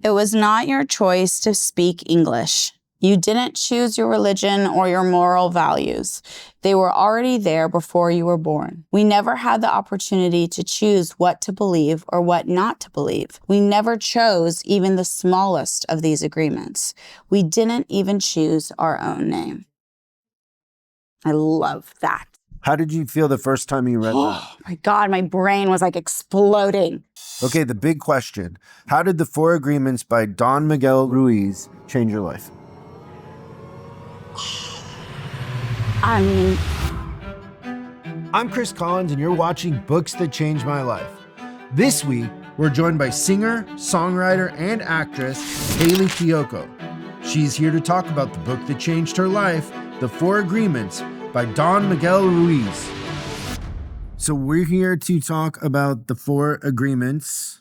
It was not your choice to speak English. You didn't choose your religion or your moral values. They were already there before you were born. We never had the opportunity to choose what to believe or what not to believe. We never chose even the smallest of these agreements. We didn't even choose our own name. I love that. How did you feel the first time you read that? Oh my God, my brain was like exploding. Okay, the big question. How did the Four Agreements by Don Miguel Ruiz change your life? I mean, I'm Chris Collins, and you're watching Books That Changed My Life. This week, we're joined by singer, songwriter, and actress Hayley Kiyoko. She's here to talk about the book that changed her life, The Four Agreements by Don Miguel Ruiz. So we're here to talk about The Four Agreements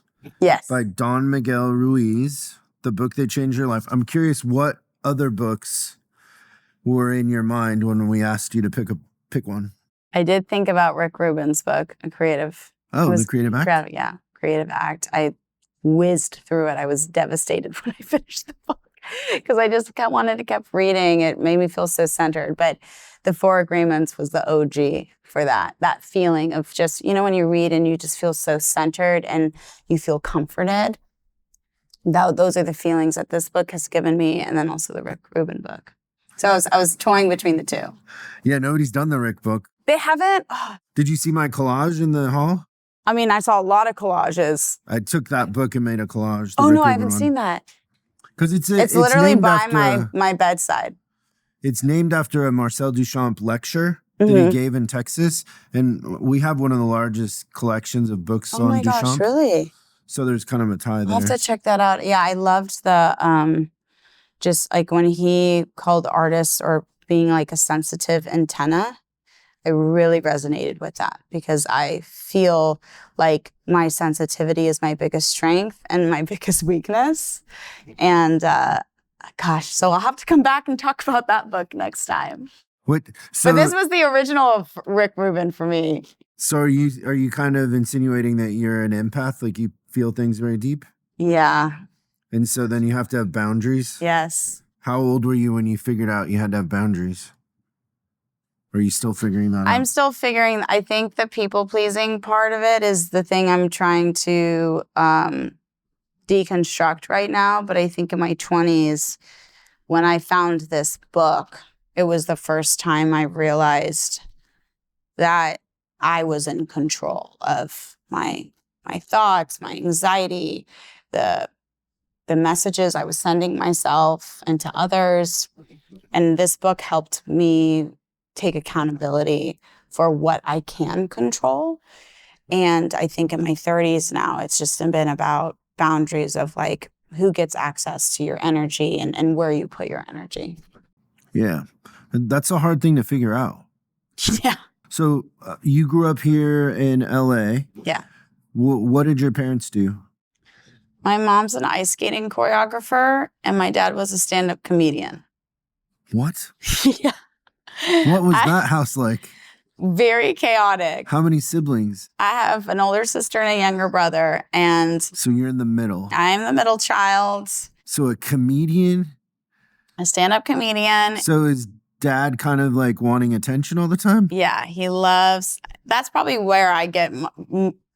by Don Miguel Ruiz, the book that changed your life. I'm curious what other books were in your mind when we asked you to pick one. I did think about Rick Rubin's book, A Creative. The Creative Act? Yeah, Creative Act. I whizzed through it. I was devastated when I finished the book because I just wanted to keep reading. It made me feel so centered. But The Four Agreements was the OG for that feeling of just, when you read and you just feel so centered and you feel comforted. Those are the feelings that this book has given me, and then also the Rick Rubin book. So I was toying between the two. Yeah, nobody's done the Rick book. They haven't. Did you see my collage in the hall? I mean, I saw a lot of collages. I took that book and made a collage. Oh, no, I haven't seen that. Because it's literally by my bedside. It's named after a Marcel Duchamp lecture that he gave in Texas. And we have one of the largest collections of books on Duchamp. Oh my gosh, really? So there's kind of a tie there. I'll have to check that out. Yeah, I loved the, just like when he called artists or being like a sensitive antenna. I really resonated with that because I feel like my sensitivity is my biggest strength and my biggest weakness. And so I'll have to come back and talk about that book next time. But this was the original of Rick Rubin for me. So are you kind of insinuating that you're an empath, like you feel things very deep? Yeah. And so then you have to have boundaries? Yes. How old were you when you figured out you had to have boundaries? Or are you still figuring that out? I'm still figuring. I think the people-pleasing part of it is the thing I'm trying to deconstruct right now. But I think in my 20s, when I found this book, it was the first time I realized that I was in control of my thoughts, my anxiety, the messages I was sending myself and to others. And this book helped me take accountability for what I can control. And I think in my 30s now, it's just been about boundaries of like who gets access to your energy and where you put your energy. Yeah. And that's a hard thing to figure out. Yeah. So you grew up here in LA. Yeah. What did your parents do? My mom's an ice skating choreographer and my dad was a stand-up comedian. What? Yeah. What was that house like? Very chaotic. How many siblings? I have an older sister and a younger brother. And so you're in the middle. I'm the middle child. So a comedian? A stand-up comedian. So is dad kind of like wanting attention all the time? Yeah, he loves, that's probably where I get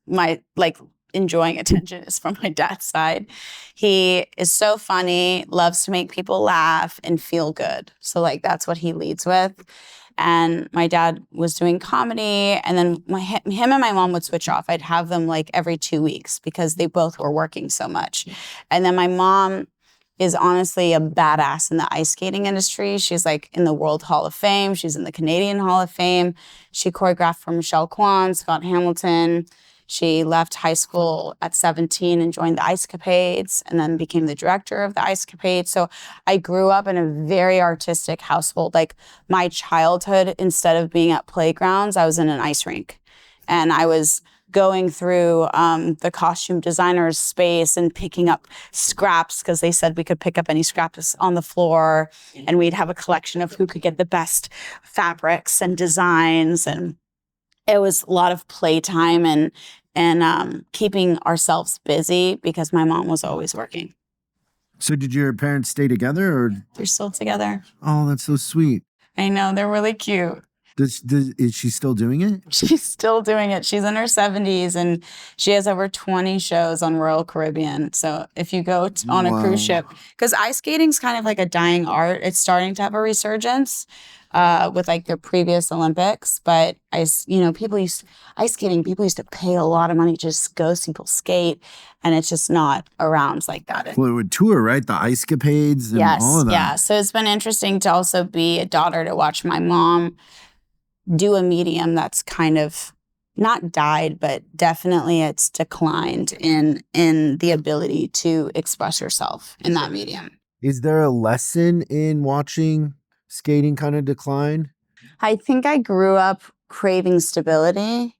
my like enjoying attention is from my dad's side. He is so funny, loves to make people laugh and feel good. So like that's what he leads with. And my dad was doing comedy, and then him and my mom would switch off. I'd have them like every 2 weeks because they both were working so much. And then my mom is honestly a badass in the ice skating industry. She's like in the World Hall of Fame. She's in the Canadian Hall of Fame. She choreographed for Michelle Kwan, Scott Hamilton. She left high school at 17 and joined the Ice Capades and then became the director of the Ice Capades. So I grew up in a very artistic household. Like my childhood, instead of being at playgrounds, I was in an ice rink. And I was going through the costume designer's space and picking up scraps because they said we could pick up any scraps on the floor. And we'd have a collection of who could get the best fabrics and designs. And it was a lot of playtime and keeping ourselves busy because my mom was always working. So did your parents stay together or? They're still together. Oh, that's so sweet. I know, they're really cute. Is she still doing it? She's still doing it. She's in her 70s and she has over 20 shows on Royal Caribbean. So if you go on a cruise ship, because ice skating's kind of like a dying art. It's starting to have a resurgence with like the previous Olympics. But people used to pay a lot of money to just go see people skate, and it's just not around like that. Well, it would tour, right? The ice capades and all of that. Yeah. So it's been interesting to also be a daughter to watch my mom do a medium that's kind of not died, but definitely it's declined in the ability to express yourself in that medium. Is there a lesson in watching skating kind of decline? I think I grew up craving stability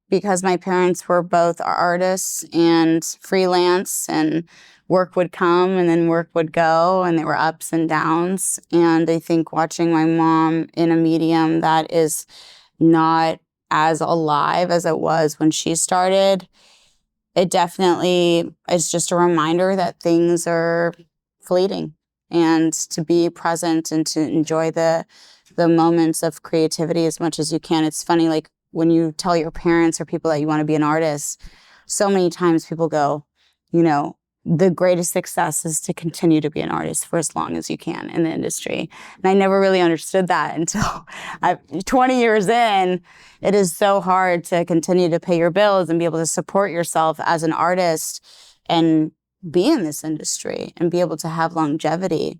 because my parents were both artists and freelance, and work would come and then work would go, and there were ups and downs. And I think watching my mom in a medium that is not as alive as it was when she started, it definitely is just a reminder that things are fleeting, and to be present and to enjoy the moments of creativity as much as you can. It's funny, like when you tell your parents or people that you want to be an artist, so many times people go, the greatest success is to continue to be an artist for as long as you can in the industry. And I never really understood that until 20 years in. It is so hard to continue to pay your bills and be able to support yourself as an artist and be in this industry and be able to have longevity.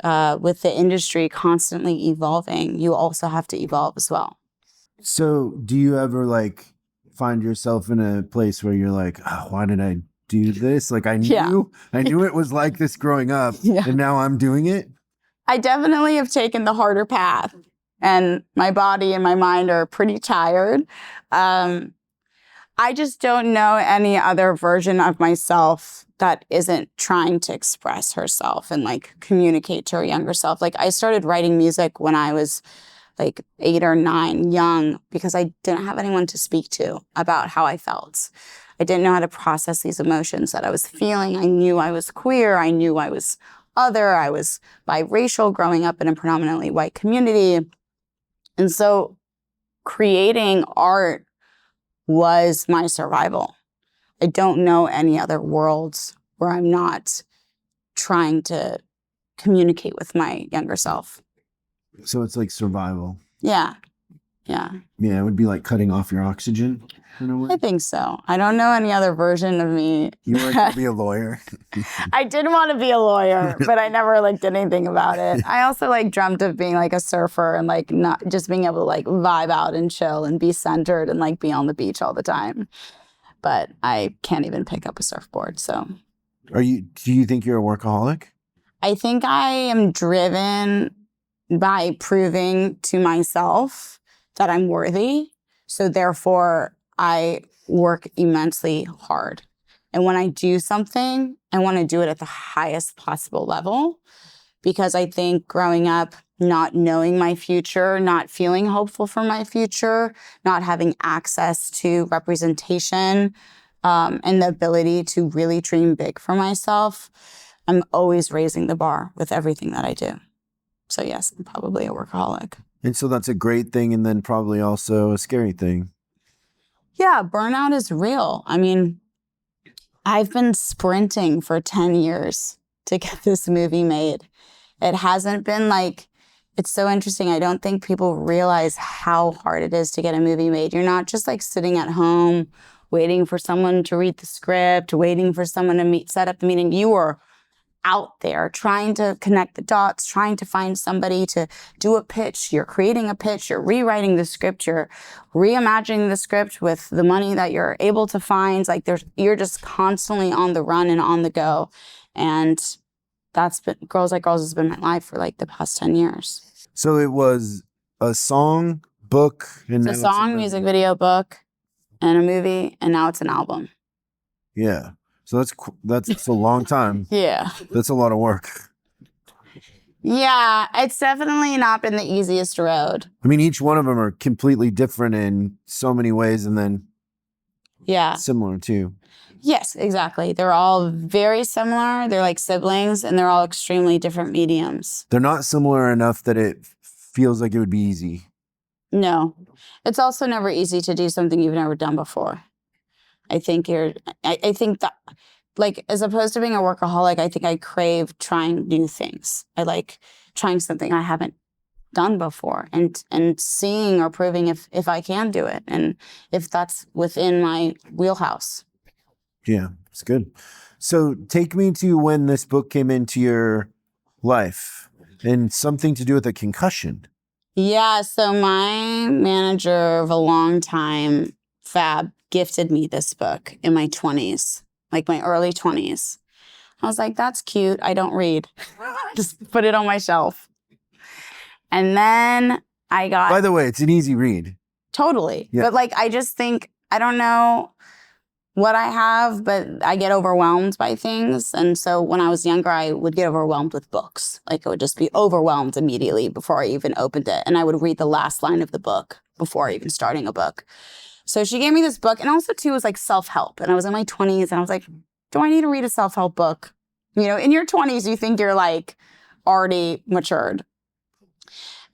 With the industry constantly evolving, you also have to evolve as well. So do you ever find yourself in a place where you're like, oh, why did I do this? Like I knew it was like this growing up, and now I'm doing it. I definitely have taken the harder path, and my body and my mind are pretty tired. I just don't know any other version of myself that isn't trying to express herself and communicate to her younger self. I started writing music when I was 8 or 9, young, because I didn't have anyone to speak to about how I felt. I didn't know how to process these emotions that I was feeling. I knew I was queer. I knew I was other. I was biracial growing up in a predominantly white community. And so creating art was my survival. I don't know any other worlds where I'm not trying to communicate with my younger self. So it's like survival. Yeah. It would be like cutting off your oxygen in a way. I think so. I don't know any other version of me. You were going to be a lawyer. I did want to be a lawyer, but I never did anything about it. I also dreamt of being a surfer and not just being able to vibe out and chill and be centered and be on the beach all the time. But I can't even pick up a surfboard. So do you think you're a workaholic? I think I am driven by proving to myself that I'm worthy. So therefore, I work immensely hard. And when I do something, I want to do it at the highest possible level, because I think growing up, not knowing my future, not feeling hopeful for my future, not having access to representation, and the ability to really dream big for myself, I'm always raising the bar with everything that I do. So yes, I'm probably a workaholic. And so that's a great thing, and then probably also a scary thing. Yeah, burnout is real. I mean, I've been sprinting for 10 years to get this movie made. It hasn't been it's so interesting. I don't think people realize how hard it is to get a movie made. You're not just sitting at home waiting for someone to read the script, waiting for someone to set up the meeting. You are out there trying to connect the dots, trying to find somebody to do a pitch. You're creating a pitch, you're rewriting the script, you're reimagining the script with the money that you're able to find. You're just constantly on the run and on the go. And that's been, Girls Like Girls has been my life for the past 10 years. So it was a song, book, and it's a song, music video, book, and a movie, and now it's an album. Yeah. So that's a long time. Yeah. That's a lot of work. Yeah, it's definitely not been the easiest road. I mean, each one of them are completely different in so many ways, and then similar too. Yes, exactly. They're all very similar. They're like siblings, and they're all extremely different mediums. They're not similar enough that it feels like it would be easy. No. It's also never easy to do something you've never done before. I think I think that, like, as opposed to being a workaholic, I think I crave trying new things. I like trying something I haven't done before and seeing or proving if I can do it and if that's within my wheelhouse. Yeah, it's good. So take me to when this book came into your life and something to do with a concussion. Yeah, so my manager of a long time, Fab, gifted me this book in my 20s, like my early 20s. I was like, that's cute. I don't read. Just put it on my shelf. And then I got... By the way, it's an easy read. Totally. Yeah. But like, I just think, I don't know what I have, but I get overwhelmed by things. And so when I was younger, I would get overwhelmed with books. Like I would just be overwhelmed immediately before I even opened it. And I would read the last line of the book before even starting a book. So she gave me this book. And also too, it was like self-help. And I was in my 20s and I was like, do I need to read a self-help book? You know, in your 20s, you think you're like already matured.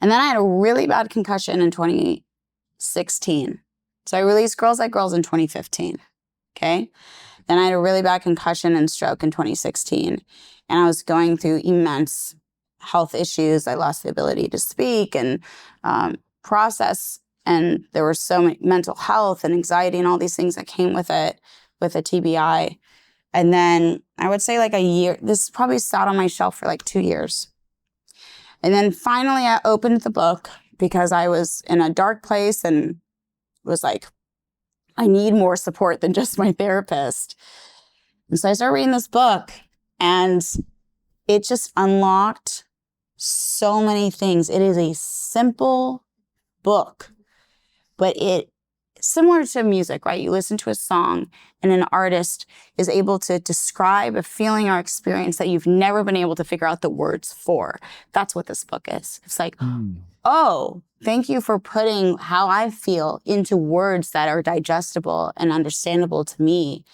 And then I had a really bad concussion in 2016. So I released Girls Like Girls in 2015. Okay. Then I had a really bad concussion and stroke in 2016. And I was going through immense health issues. I lost the ability to speak and process. And there were so many mental health and anxiety and all these things that came with it, with a TBI. And then I would say like a year, this probably sat on my shelf for like 2 years. And then finally I opened the book because I was in a dark place and was like, I need more support than just my therapist. And so I started reading this book and it just unlocked so many things. It is a simple book, but similar to music, right? You listen to a song and an artist is able to describe a feeling or experience that you've never been able to figure out the words for. That's what this book is. It's like, oh, thank you for putting how I feel into words that are digestible and understandable to me.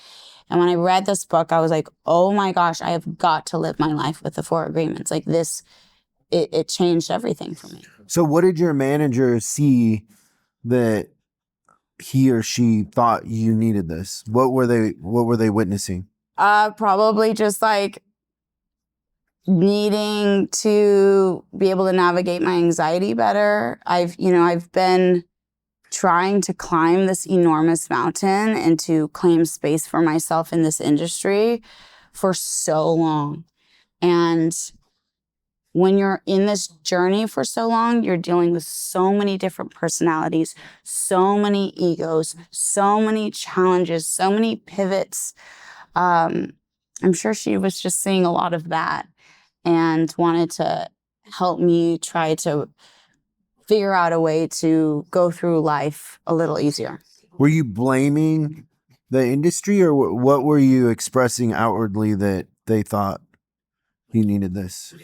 And when I read this book, I was like, oh my gosh, I have got to live my life with the 4 agreements. Like this, it changed everything for me. So what did your manager see that he or she thought you needed this? What were they witnessing? Probably just like needing to be able to navigate my anxiety better. I've been trying to climb this enormous mountain and to claim space for myself in this industry for so long. And when you're in this journey for so long, you're dealing with so many different personalities, so many egos, so many challenges, so many pivots. I'm sure she was just seeing a lot of that and wanted to help me try to figure out a way to go through life a little easier. Were you blaming the industry or what were you expressing outwardly that they thought you needed this?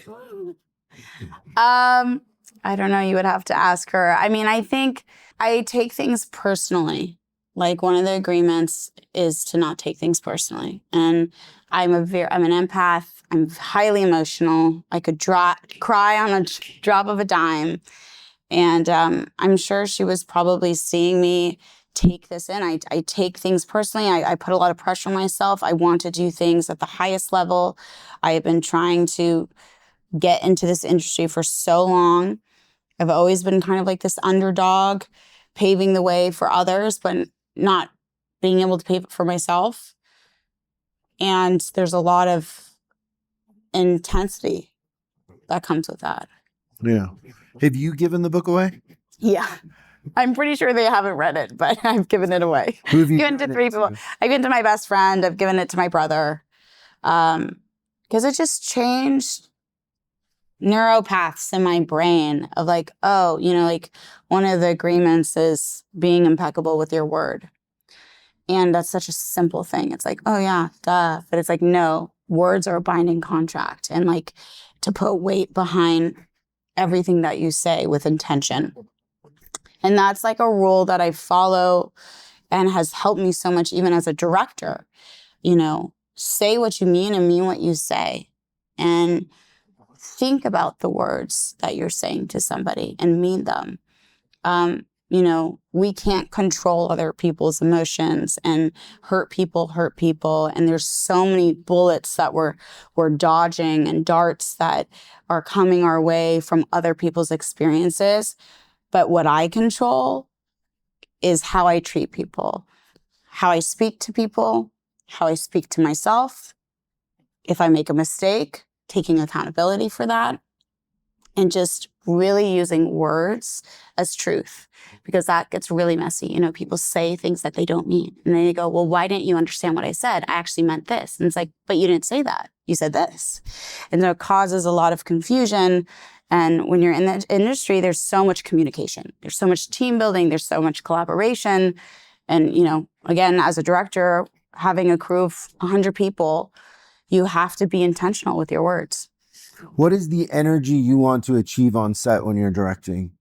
I don't know. You would have to ask her. I mean, I think I take things personally. Like one of the agreements is to not take things personally. And I'm an empath. I'm highly emotional. I could cry on a drop of a dime. And I'm sure she was probably seeing me take this in. I take things personally. I put a lot of pressure on myself. I want to do things at the highest level. I have been trying to get into this industry for so long. I've always been kind of like this underdog, paving the way for others, but not being able to pave it for myself. And there's a lot of intensity that comes with that. Yeah. Have you given the book away? Yeah. I'm pretty sure they haven't read it, but I've given it away. Who have you given it to 3 people? I've given it to my best friend. I've given it to my brother. Because it just changed neuropaths in my brain of like, oh, like one of the agreements is being impeccable with your word. And that's such a simple thing. It's like, oh yeah, duh. But it's like, no, words are a binding contract. And like to put weight behind everything that you say with intention. And that's like a rule that I follow and has helped me so much even as a director. say what you mean and mean what you say. And think about the words that you're saying to somebody and mean them. We can't control other people's emotions, and hurt people. And there's so many bullets that we're dodging and darts that are coming our way from other people's experiences. But what I control is how I treat people, how I speak to people, how I speak to myself. If I make a mistake, taking accountability for that, and just really using words as truth, because that gets really messy. People say things that they don't mean. And then they go, well, why didn't you understand what I said? I actually meant this. And it's like, but you didn't say that. You said this. And so it causes a lot of confusion. And when you're in the industry, there's so much communication. There's so much team building. There's so much collaboration. And, again, as a director, having a crew of 100 people, you have to be intentional with your words. What is the energy you want to achieve on set when you're directing?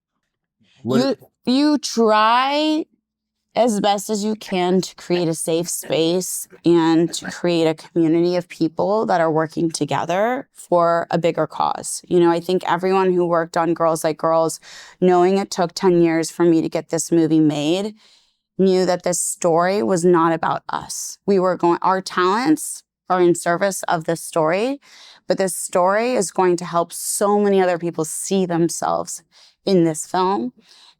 You try as best as you can to create a safe space and to create a community of people that are working together for a bigger cause. I think everyone who worked on Girls Like Girls, knowing it took 10 years for me to get this movie made, knew that this story was not about us. Our talents are in service of this story, but this story is going to help so many other people see themselves in this film.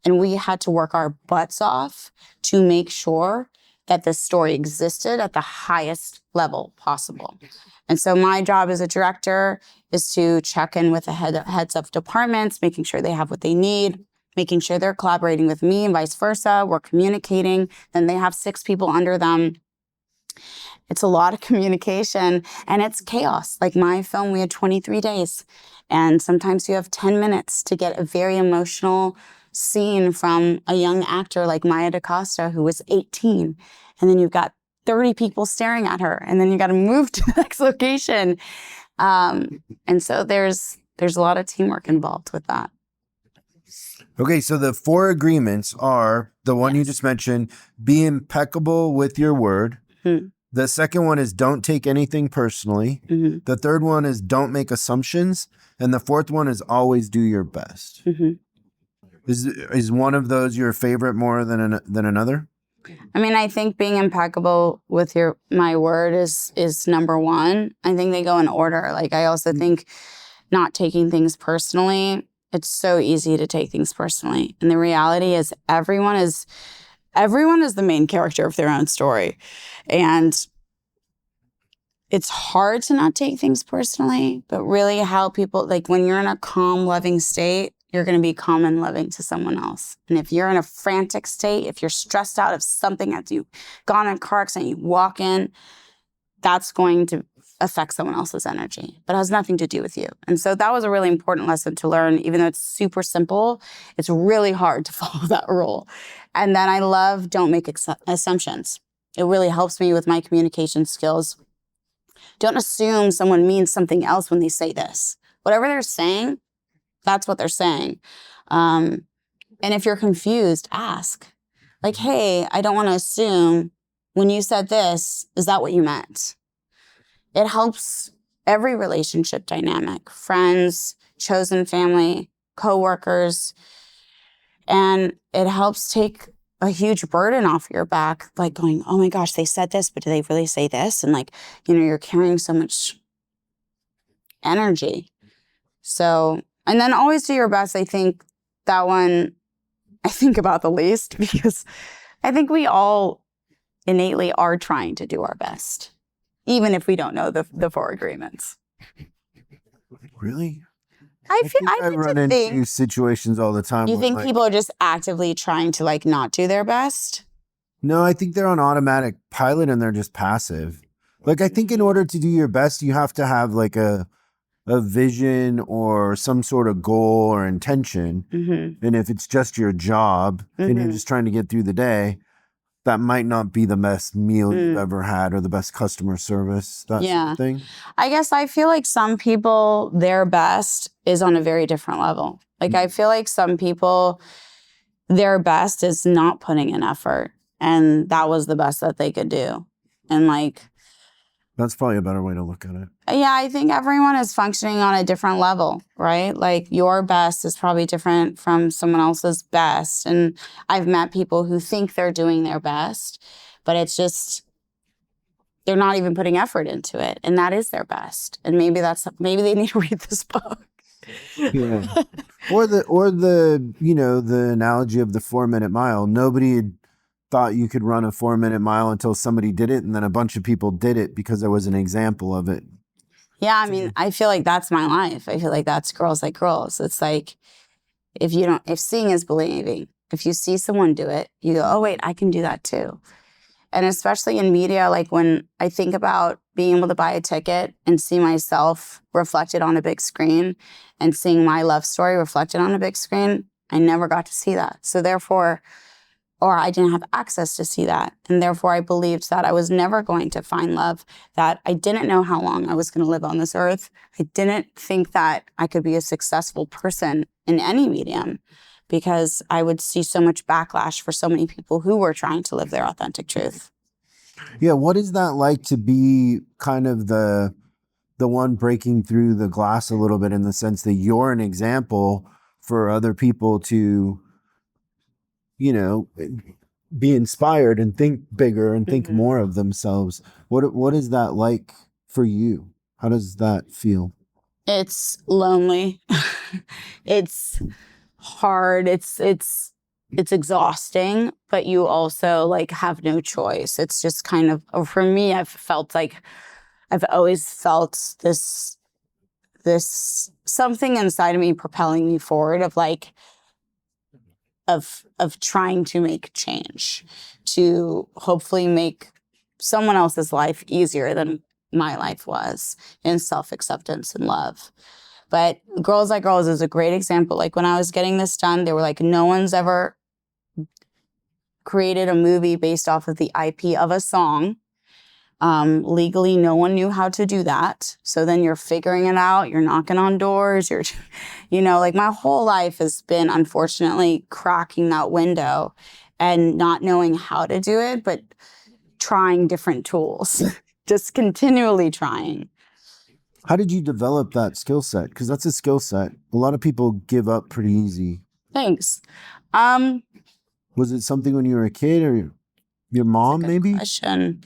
And we had to work our butts off to make sure that this story existed at the highest level possible. And so my job as a director is to check in with the heads of departments, making sure they have what they need, making sure they're collaborating with me and vice versa. We're communicating. Then they have 6 people under them. It's a lot of communication, and it's chaos. Like my film, we had 23 days. And sometimes you have 10 minutes to get a very emotional scene from a young actor like Maya DaCosta, who was 18. And then you've got 30 people staring at her, and then you got to move to the next location. And so there's a lot of teamwork involved with that. Okay, so the 4 agreements are the one you just mentioned: be impeccable with your word. Mm-hmm. The second one is don't take anything personally. Mm-hmm. The third one is don't make assumptions. And the fourth one is always do your best. Mm-hmm. Is one of those your favorite more than another? I mean, I think being impeccable with my word is number one. I think they go in order. Like, I also think not taking things personally. It's so easy to take things personally. And the reality is everyone is the main character of their own story. And it's hard to not take things personally, but really how people, like when you're in a calm, loving state, you're going to be calm and loving to someone else. And if you're in a frantic state, if you're stressed out of something that you've gone in a car accident, you walk in, that's going to affect someone else's energy, but it has nothing to do with you. And so that was a really important lesson to learn. Even though it's super simple, it's really hard to follow that rule. And then I love don't make assumptions. It really helps me with my communication skills. Don't assume someone means something else when they say this. Whatever they're saying, that's what they're saying. And if you're confused, ask. Like, hey, I don't want to assume when you said this, is that what you meant? It helps every relationship dynamic, friends, chosen family, coworkers, and it helps take a huge burden off your back, like going, oh my gosh, they said this, but do they really say this? And like, you're carrying so much energy. So, and then always do your best. I think that one, I think about the least, because I think we all innately are trying to do our best, even if we don't know the 4 agreements. Really? I run into situations all the time. You think people are just actively trying to like not do their best? No, I think they're on automatic pilot and they're just passive. Like, I think in order to do your best, you have to have like a vision or some sort of goal or intention. Mm-hmm. And if it's just your job and you're just trying to get through the day, that might not be the best meal you've ever had or the best customer service, that sort of thing. I guess I feel like some people, their best is on a very different level. Like, I feel like some people, their best is not putting in effort. And that was the best that they could do. And like, That's probably a better way to look at it. Yeah, I think everyone is functioning on a different level, right? Like your best is probably different from someone else's best. And I've met people who think they're doing their best, but it's just, they're not even putting effort into it. And that is their best. And maybe they need to read this book. Yeah. Or the, you know, the analogy of the 4-minute mile. Nobody had thought you could run a 4-minute mile until somebody did it. And then a bunch of people did it because there was an example of it. Yeah. I mean, I feel like that's my life. I feel like that's Girls Like Girls. It's like, if seeing is believing, if you see someone do it, you go, oh, wait, I can do that too. And especially in media, like when I think about being able to buy a ticket and see myself reflected on a big screen and seeing my love story reflected on a big screen, I never got to see that. So therefore, or I didn't have access to see that. And therefore I believed that I was never going to find love, that I didn't know how long I was going to live on this earth. I didn't think that I could be a successful person in any medium because I would see so much backlash for so many people who were trying to live their authentic truth. Yeah. What is that like to be kind of the one breaking through the glass a little bit, in the sense that you're an example for other people to, you know, be inspired and think bigger and think more of themselves? What is that like for you? How does that feel? It's lonely. It's hard. It's exhausting, but you also like have no choice. It's just kind of, or for me, I've always felt this something inside of me propelling me forward of like, of trying to make change, to hopefully make someone else's life easier than my life was in self-acceptance and love. But Girls Like Girls is a great example. Like when I was getting this done, they were like, no one's ever created a movie based off of the IP of a song. Legally, no one knew how to do that. So then you're figuring it out. You're knocking on doors. You know, like my whole life has been, unfortunately, cracking that window and not knowing how to do it, but trying different tools, just continually trying. How did you develop that skill set? Because that's a skill set. A lot of people give up pretty easy. Thanks. Was it something when you were a kid, or your mom maybe? Question.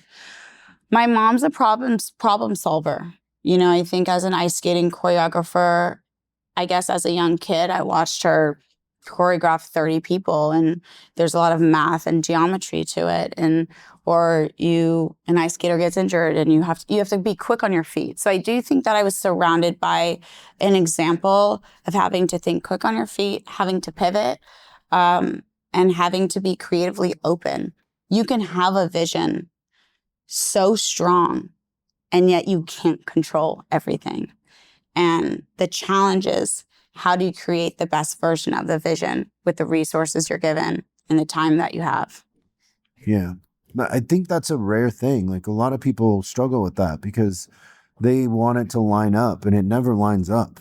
My mom's a problem solver. You know, I think as an ice skating choreographer, I guess as a young kid, I watched her choreograph 30 people, and there's a lot of math and geometry to it. And or an ice skater gets injured and you have to be quick on your feet. So I do think that I was surrounded by an example of having to think quick on your feet, having to pivot, and having to be creatively open. You can have a vision so strong, and yet you can't control everything. And the challenge is, how do you create the best version of the vision with the resources you're given and the time that you have? Yeah. I think that's a rare thing. Like a lot of people struggle with that because they want it to line up and it never lines up.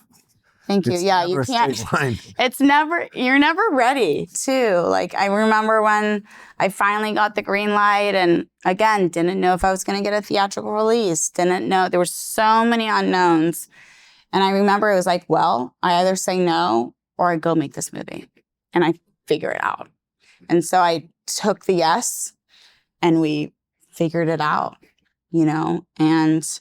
Thank you. Yeah, you can't. You're never ready too. Like I remember when I finally got the green light, and again, didn't know if I was going to get a theatrical release. Didn't know. There were so many unknowns. And I remember it was like, well, I either say no or I go make this movie and I figure it out. And so I took the yes and we figured it out, you know, and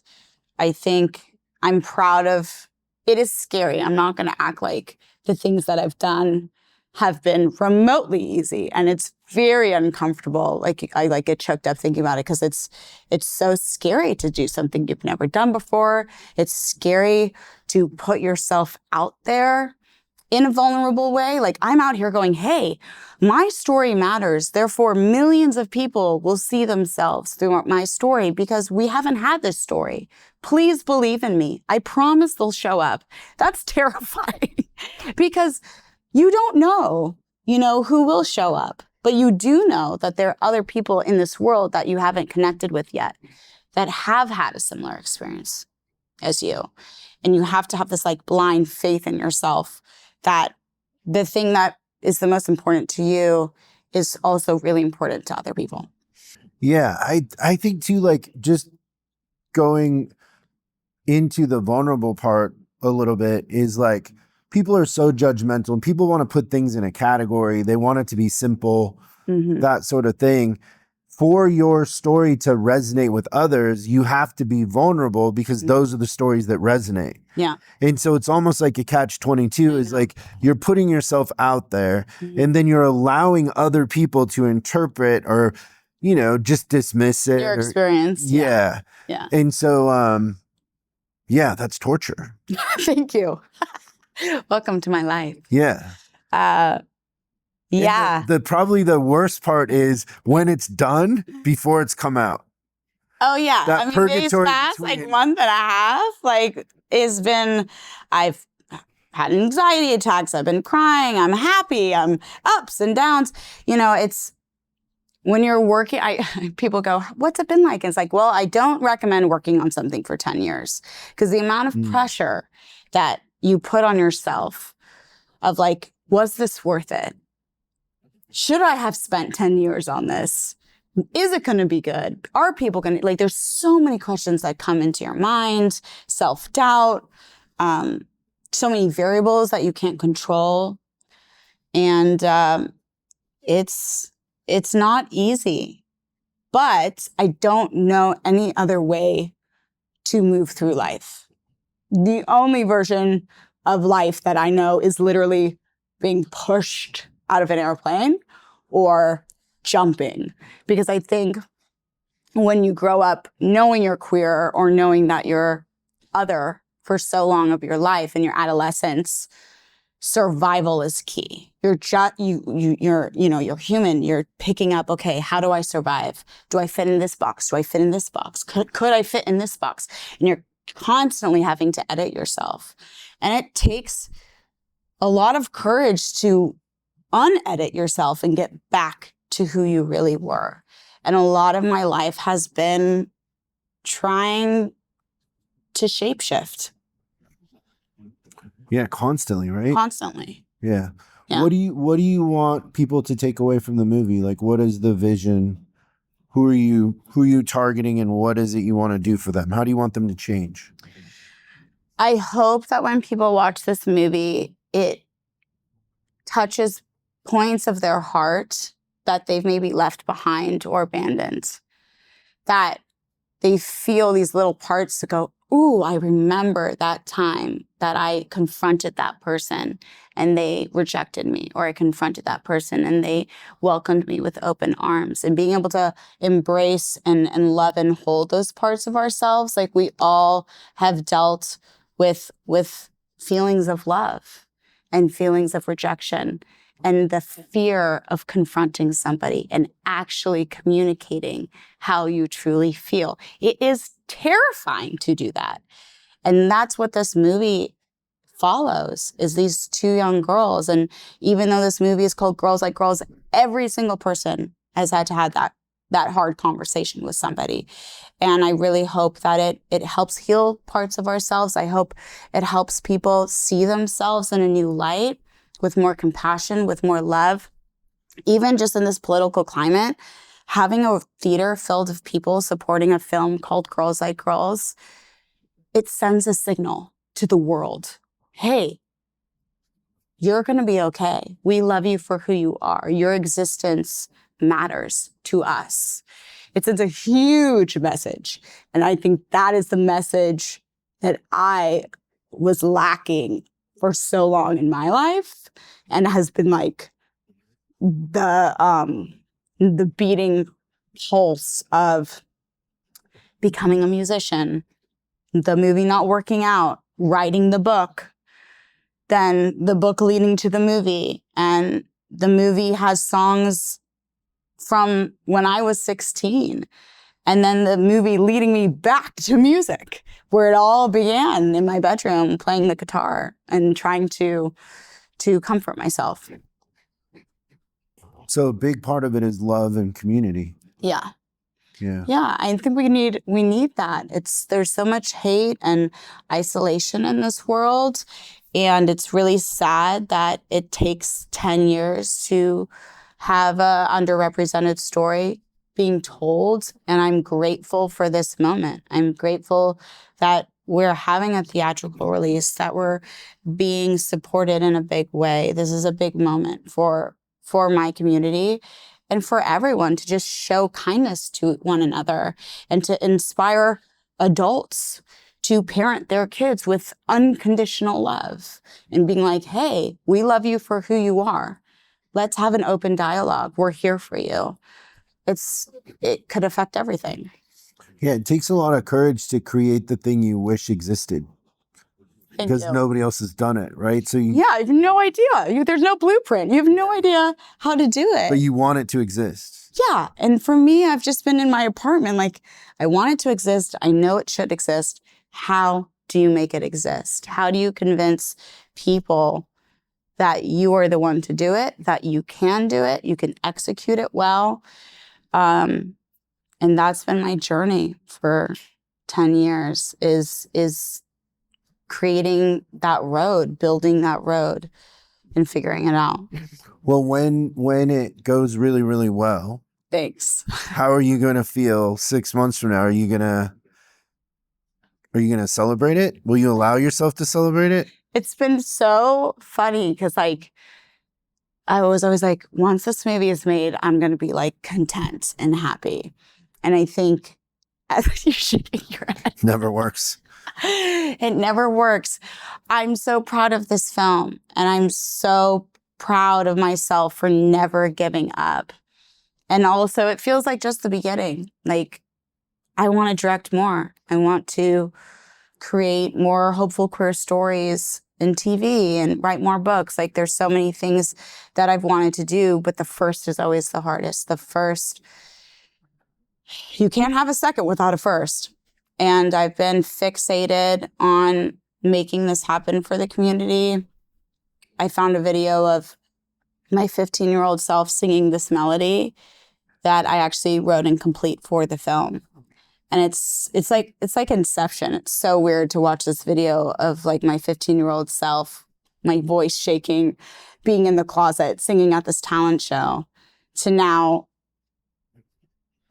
I think I'm proud of. It is scary. I'm not going to act like the things that I've done have been remotely easy, and it's very uncomfortable. Like I get choked up thinking about it because it's so scary to do something you've never done before. It's scary to put yourself out there in a vulnerable way. Like I'm out here going, hey, my story matters. Therefore, millions of people will see themselves through my story because we haven't had this story. Please believe in me. I promise they'll show up. That's terrifying because you don't know, who will show up, but you do know that there are other people in this world that you haven't connected with yet that have had a similar experience as you. And you have to have this like blind faith in yourself that the thing that is the most important to you is also really important to other people. Yeah, I think too, like just going into the vulnerable part a little bit is like, people are so judgmental and people want to put things in a category. They want it to be simple, that sort of thing. For your story to resonate with others, you have to be vulnerable because those are the stories that resonate. Yeah. And so it's almost like a catch-22 is like you're putting yourself out there and then you're allowing other people to interpret or, you know, just dismiss it. Your experience. Yeah. And so, yeah, that's torture. Thank you. Welcome to my life. Yeah. Yeah. The probably the worst part is when it's done before it's come out. Oh yeah. That I mean, purgatory these past like month and a half, like has been, I've had anxiety attacks. I've been crying. I'm happy. I'm ups and downs. You know, it's when you're working, people go, what's it been like? And it's like, well, I don't recommend working on something for 10 years because the amount of pressure that you put on yourself of like, was this worth it? Should I have spent 10 years on this? Is it going to be good? Are people going to, like, there's so many questions that come into your mind, self-doubt, so many variables that you can't control. And it's not easy, but I don't know any other way to move through life. The only version of life that I know is literally being pushed out of an airplane or jumping. Because I think when you grow up knowing you're queer or knowing that you're other for so long of your life in your adolescence, survival is key. You're human. You're picking up, okay, how do I survive? Do I fit in this box? Do I fit in this box? Could I fit in this box? And you're constantly having to edit yourself. And it takes a lot of courage to unedit yourself and get back to who you really were. And a lot of my life has been trying to shapeshift. Yeah, constantly, right? Constantly. Yeah. What do you want people to take away from the movie? Like, what is the vision? Who are you targeting, and what is it you want to do for them? How do you want them to change? I hope that when people watch this movie, it touches points of their heart that they've maybe left behind or abandoned. That they feel these little parts to go, ooh, I remember that time that I confronted that person and they rejected me, or I confronted that person and they welcomed me with open arms. And being able to embrace and love and hold those parts of ourselves, like we all have dealt with feelings of love and feelings of rejection and the fear of confronting somebody and actually communicating how you truly feel. It is terrifying to do that. And that's what this movie follows, is these two young girls. And even though this movie is called Girls Like Girls, every single person has had to have that hard conversation with somebody. And I really hope that it helps heal parts of ourselves. I hope it helps people see themselves in a new light, with more compassion, with more love. Even just in this political climate, having a theater filled with people supporting a film called Girls Like Girls, it sends a signal to the world. Hey, you're going to be okay. We love you for who you are. Your existence matters to us. It sends a huge message. And I think that is the message that I was lacking for so long in my life, and has been like the beating pulse of becoming a musician, the movie not working out, writing the book, then the book leading to the movie. And the movie has songs from when I was 16. And then the movie leading me back to music, where it all began in my bedroom, playing the guitar and trying to comfort myself. So a big part of it is love and community. Yeah. Yeah. Yeah, I think we need that. There's so much hate and isolation in this world, and it's really sad that it takes 10 years to have a underrepresented story being told, and I'm grateful for this moment. I'm grateful that we're having a theatrical release, that we're being supported in a big way. This is a big moment for my community and for everyone to just show kindness to one another and to inspire adults to parent their kids with unconditional love and being like, hey, we love you for who you are. Let's have an open dialogue. We're here for you. It could affect everything. Yeah, it takes a lot of courage to create the thing you wish existed. Because nobody else has done it, right? So you have no idea. There's no blueprint. You have no idea how to do it. But you want it to exist. Yeah. And for me, I've just been in my apartment. Like, I want it to exist. I know it should exist. How do you make it exist? How do you convince people that you are the one to do it, that you can do it, you can execute it well? And that's been my journey for 10 years is creating that road, building that road, and figuring it out. Well, when it goes really, really well, thanks. How are you going to feel 6 months from now? Are you gonna celebrate it? Will you allow yourself to celebrate it? It's been so funny because, like, I was always like, once this movie is made, I'm going to be, like, content and happy. And I think, as you're shaking your head. Never works. It never works. I'm so proud of this film, and I'm so proud of myself for never giving up. And also, it feels like just the beginning. Like, I want to direct more. I want to create more hopeful queer stories in TV and write more books. Like, there's so many things that I've wanted to do, but the first is always the hardest. The first, you can't have a second without a first. And I've been fixated on making this happen for the community. I found a video of my 15-year-old self singing this melody that I actually wrote and complete for the film. And it's like Inception. It's so weird to watch this video of, like, my 15-year-old self, my voice shaking, being in the closet, singing at this talent show, to now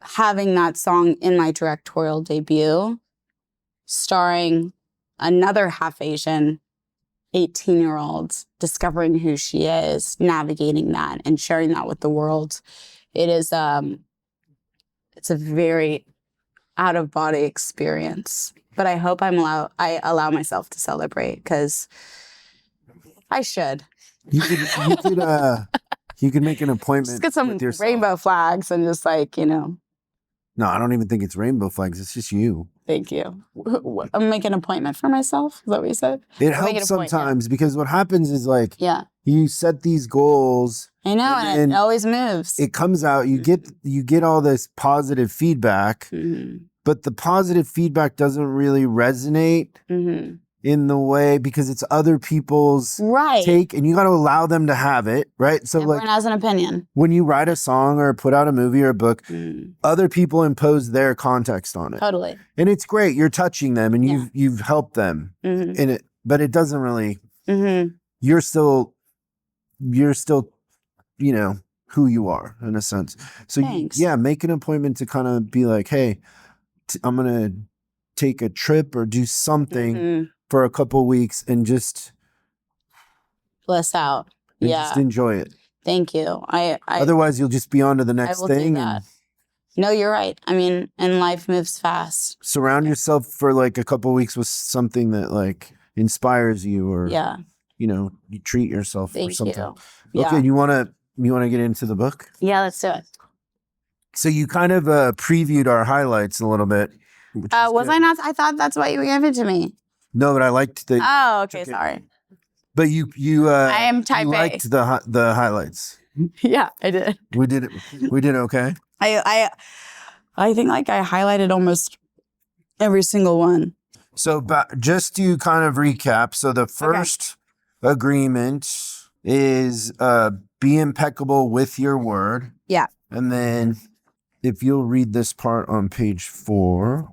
having that song in my directorial debut, starring another half Asian 18-year-old, discovering who she is, navigating that, and sharing that with the world. It is it's a very out-of-body experience. But I hope I allow myself to celebrate, because I should. You could make an appointment. Just get some rainbow flags and just, like, No, I don't even think it's rainbow flags. It's just you. Thank you. I'm making an appointment for myself. Is that what you said? It helps sometimes, because what happens is, like, yeah, you set these goals. I know, and it always moves. It comes out. You get all this positive feedback, but the positive feedback doesn't really resonate in the way, because it's other people's take, and you got to allow them to have it, right? So, everyone like, has an opinion. When you write a song or put out a movie or a book, other people impose their context on it. Totally. And it's great. You're touching them, and you've helped them in it, but it doesn't really. You're still, who you are, in a sense. So make an appointment to kind of be like, hey, I'm gonna take a trip or do something for a couple of weeks and just bliss out. Just enjoy it. Thank you. Otherwise, you'll just be on to the next thing. No, you're right. I mean, and life moves fast. Surround yourself for, like, a couple of weeks with something that, like, inspires you, or you treat yourself for something. Okay, you wanna get into the book? Yeah, let's do it. So you kind of previewed our highlights a little bit. Was I not? I thought that's why you gave it to me. No, but I liked the. Oh, okay, sorry. But you I am type you A. liked the highlights. Yeah, I did. We did okay. I think, like, I highlighted almost every single one. So, just to kind of recap, so the first agreement is be impeccable with your word. Yeah. And then, if you'll read this part on page 4.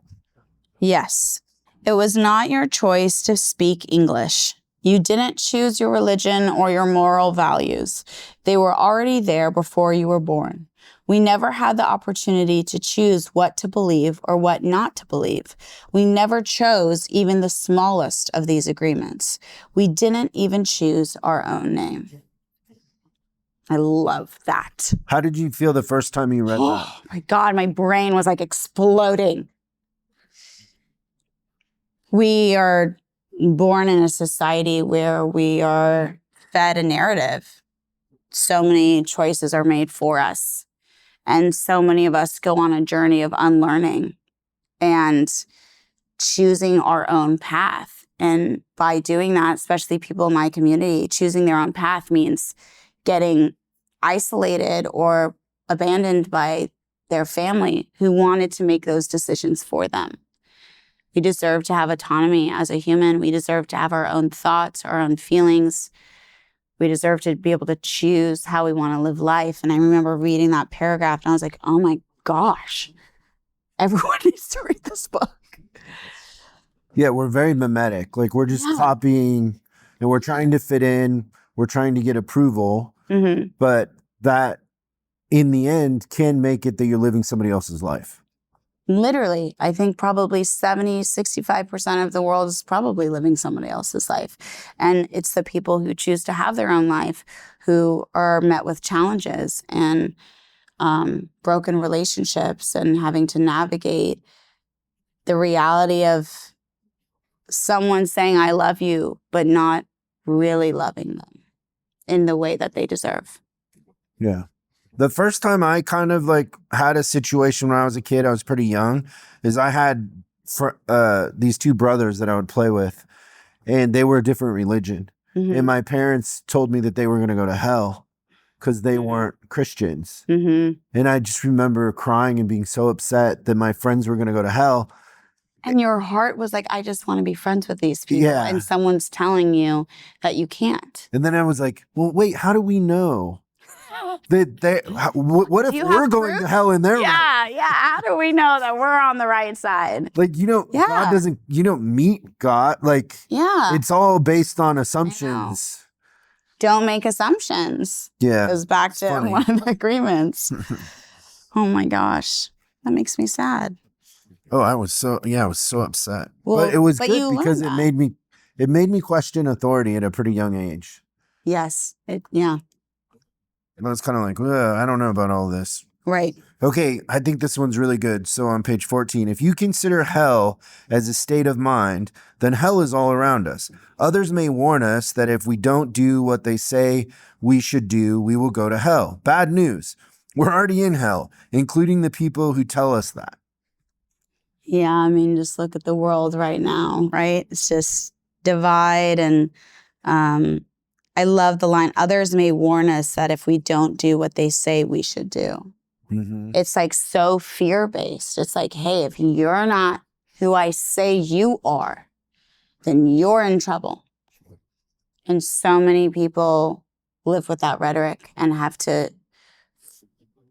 Yes. It was not your choice to speak English. You didn't choose your religion or your moral values. They were already there before you were born. We never had the opportunity to choose what to believe or what not to believe. We never chose even the smallest of these agreements. We didn't even choose our own name. I love that. How did you feel the first time you read that? Oh my God, my brain was like exploding. We are born in a society where we are fed a narrative. So many choices are made for us. And so many of us go on a journey of unlearning and choosing our own path. And by doing that, especially people in my community, choosing their own path means getting isolated or abandoned by their family who wanted to make those decisions for them. We deserve to have autonomy as a human. We deserve to have our own thoughts, our own feelings. We deserve to be able to choose how we want to live life. And I remember reading that paragraph and I was like, oh my gosh, everyone needs to read this book. Yeah, we're very mimetic. Like we're just copying and we're trying to fit in. We're trying to get approval. Mm-hmm. But that in the end can make it that you're living somebody else's life. Literally, I think probably 65% of the world is probably living somebody else's life. And it's the people who choose to have their own life who are met with challenges and broken relationships and having to navigate the reality of someone saying, I love you, but not really loving them in the way that they deserve. Yeah. The first time I kind of like had a situation when I was a kid, I was pretty young, is I had these two brothers that I would play with, and they were a different religion. Mm-hmm. And my parents told me that they were going to go to hell because they weren't Christians. Mm-hmm. And I just remember crying and being so upset that my friends were going to go to hell. And your heart was like, I just want to be friends with these people. Yeah. And someone's telling you that you can't. And then I was like, well, wait, how do we know? What if we're going to hell and they're right? Yeah. How do we know that we're on the right side? Like, God doesn't, you don't meet God. Like, it's all based on assumptions. Don't make assumptions. Yeah. Goes back to one of the agreements. Oh my gosh. That makes me sad. Oh, I was so upset. Well, but it was good because it made me question authority at a pretty young age. Yes. And I was kind of like, I don't know about all this. Right. Okay, I think this one's really good. So on page 14, if you consider hell as a state of mind, then hell is all around us. Others may warn us that if we don't do what they say we should do, we will go to hell. Bad news. We're already in hell, including the people who tell us that. Yeah, I mean, just look at the world right now, right? It's just divide and I love the line, others may warn us that if we don't do what they say we should do. Mm-hmm. It's like so fear-based. It's like, hey, if you're not who I say you are, then you're in trouble. And so many people live with that rhetoric and have to,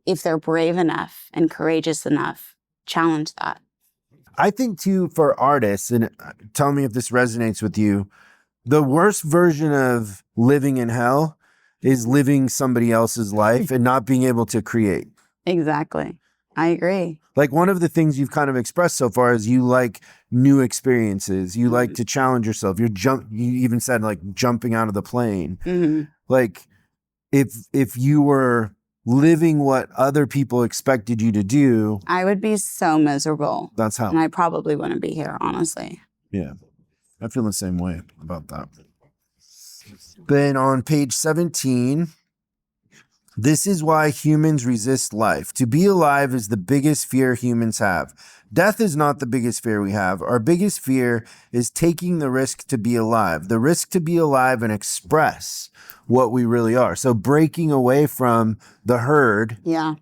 if they're brave enough and courageous enough, challenge that. I think too, for artists, and tell me if this resonates with you, the worst version of living in hell is living somebody else's life and not being able to create. Exactly. I agree. Like one of the things you've kind of expressed so far is you like new experiences. You like to challenge yourself. You even said like jumping out of the plane. Mm-hmm. Like if you were living what other people expected you to do, I would be so miserable. That's how. And I probably wouldn't be here, honestly. Yeah. I feel the same way about that. Then on page 17, this is why humans resist life. To be alive is the biggest fear humans have. Death is not the biggest fear we have. Our biggest fear is taking the risk to be alive. The risk to be alive and express what we really are. So breaking away from the herd. Yeah.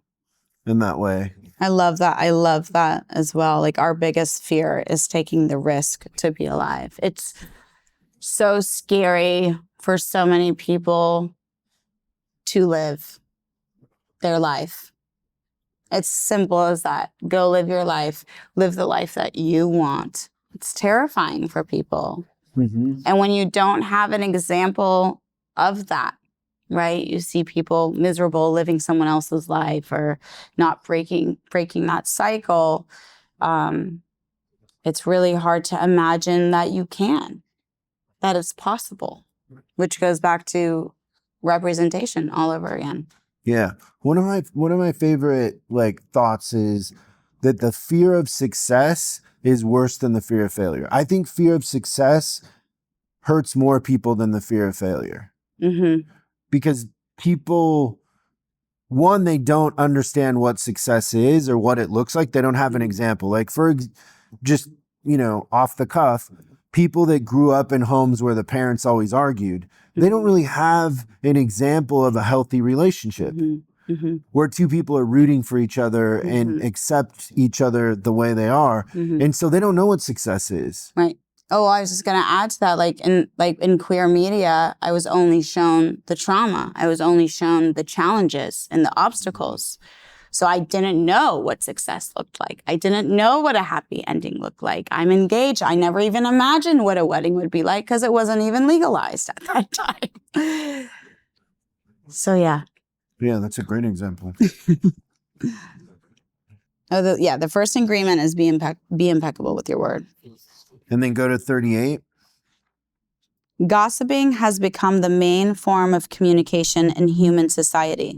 In that way. I love that. I love that as well. Like our biggest fear is taking the risk to be alive. It's so scary for so many people to live their life. It's simple as that. Go live your life. Live the life that you want. It's terrifying for people. Mm-hmm. And when you don't have an example of that, right? You see people miserable living someone else's life or not breaking that cycle. It's really hard to imagine that that it's possible, which goes back to representation all over again. Yeah. One of my favorite like thoughts is that the fear of success is worse than the fear of failure. I think fear of success hurts more people than the fear of failure. Mm-hmm. Because people, one, they don't understand what success is or what it looks like. They don't have an example. Like just, off the cuff, people that grew up in homes where the parents always argued, they don't really have an example of a healthy relationship where two people are rooting for each other and accept each other the way they are. And so they don't know what success is. Right. Oh, I was just going to add to that. Like in queer media, I was only shown the trauma. I was only shown the challenges and the obstacles. So I didn't know what success looked like. I didn't know what a happy ending looked like. I'm engaged. I never even imagined what a wedding would be like because it wasn't even legalized at that time. So yeah. Yeah, that's a great example. The first agreement is be impeccable with your word. And then go to 38. Gossiping has become the main form of communication in human society.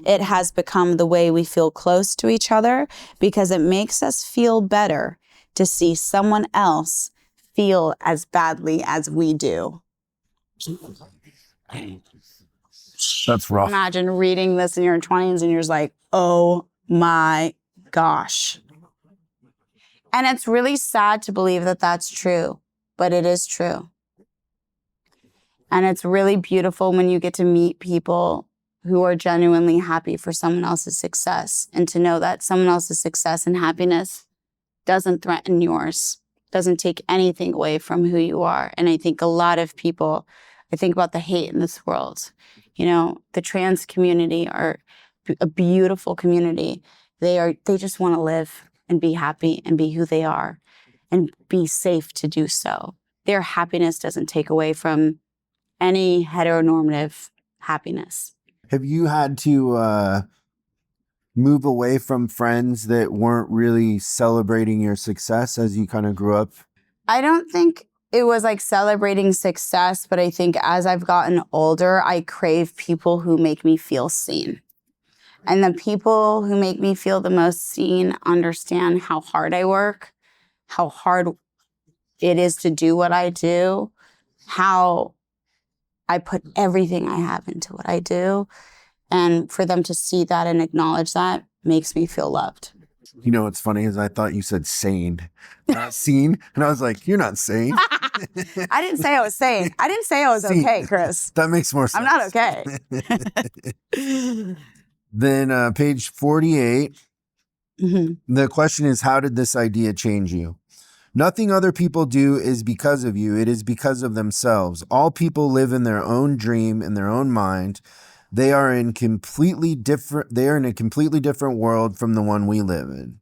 It has become the way we feel close to each other because it makes us feel better to see someone else feel as badly as we do. That's rough. Imagine reading this in your 20s and you're just like, oh my gosh. And it's really sad to believe that that's true, but it is true. And it's really beautiful when you get to meet people who are genuinely happy for someone else's success and to know that someone else's success and happiness doesn't threaten yours, doesn't take anything away from who you are. And I think a lot of people, I think about the hate in this world. The trans community are a beautiful community. They just want to live and be happy and be who they are and be safe to do so. Their happiness doesn't take away from any heteronormative happiness. Have you had to move away from friends that weren't really celebrating your success as you kind of grew up? I don't think it was like celebrating success, but I think as I've gotten older, I crave people who make me feel seen. And the people who make me feel the most seen understand how hard I work, how hard it is to do what I do, how I put everything I have into what I do. And for them to see that and acknowledge that makes me feel loved. You know what's funny is I thought you said sane, not seen. And I was like, you're not sane. I didn't say I was sane. I didn't say I was okay, Chris. That makes more sense. I'm not okay. Then page 48, the question is, how did this idea change you? Nothing other people do is because of you. It is because of themselves. All people live in their own dream, in their own mind. They are in a completely different world from the one we live in.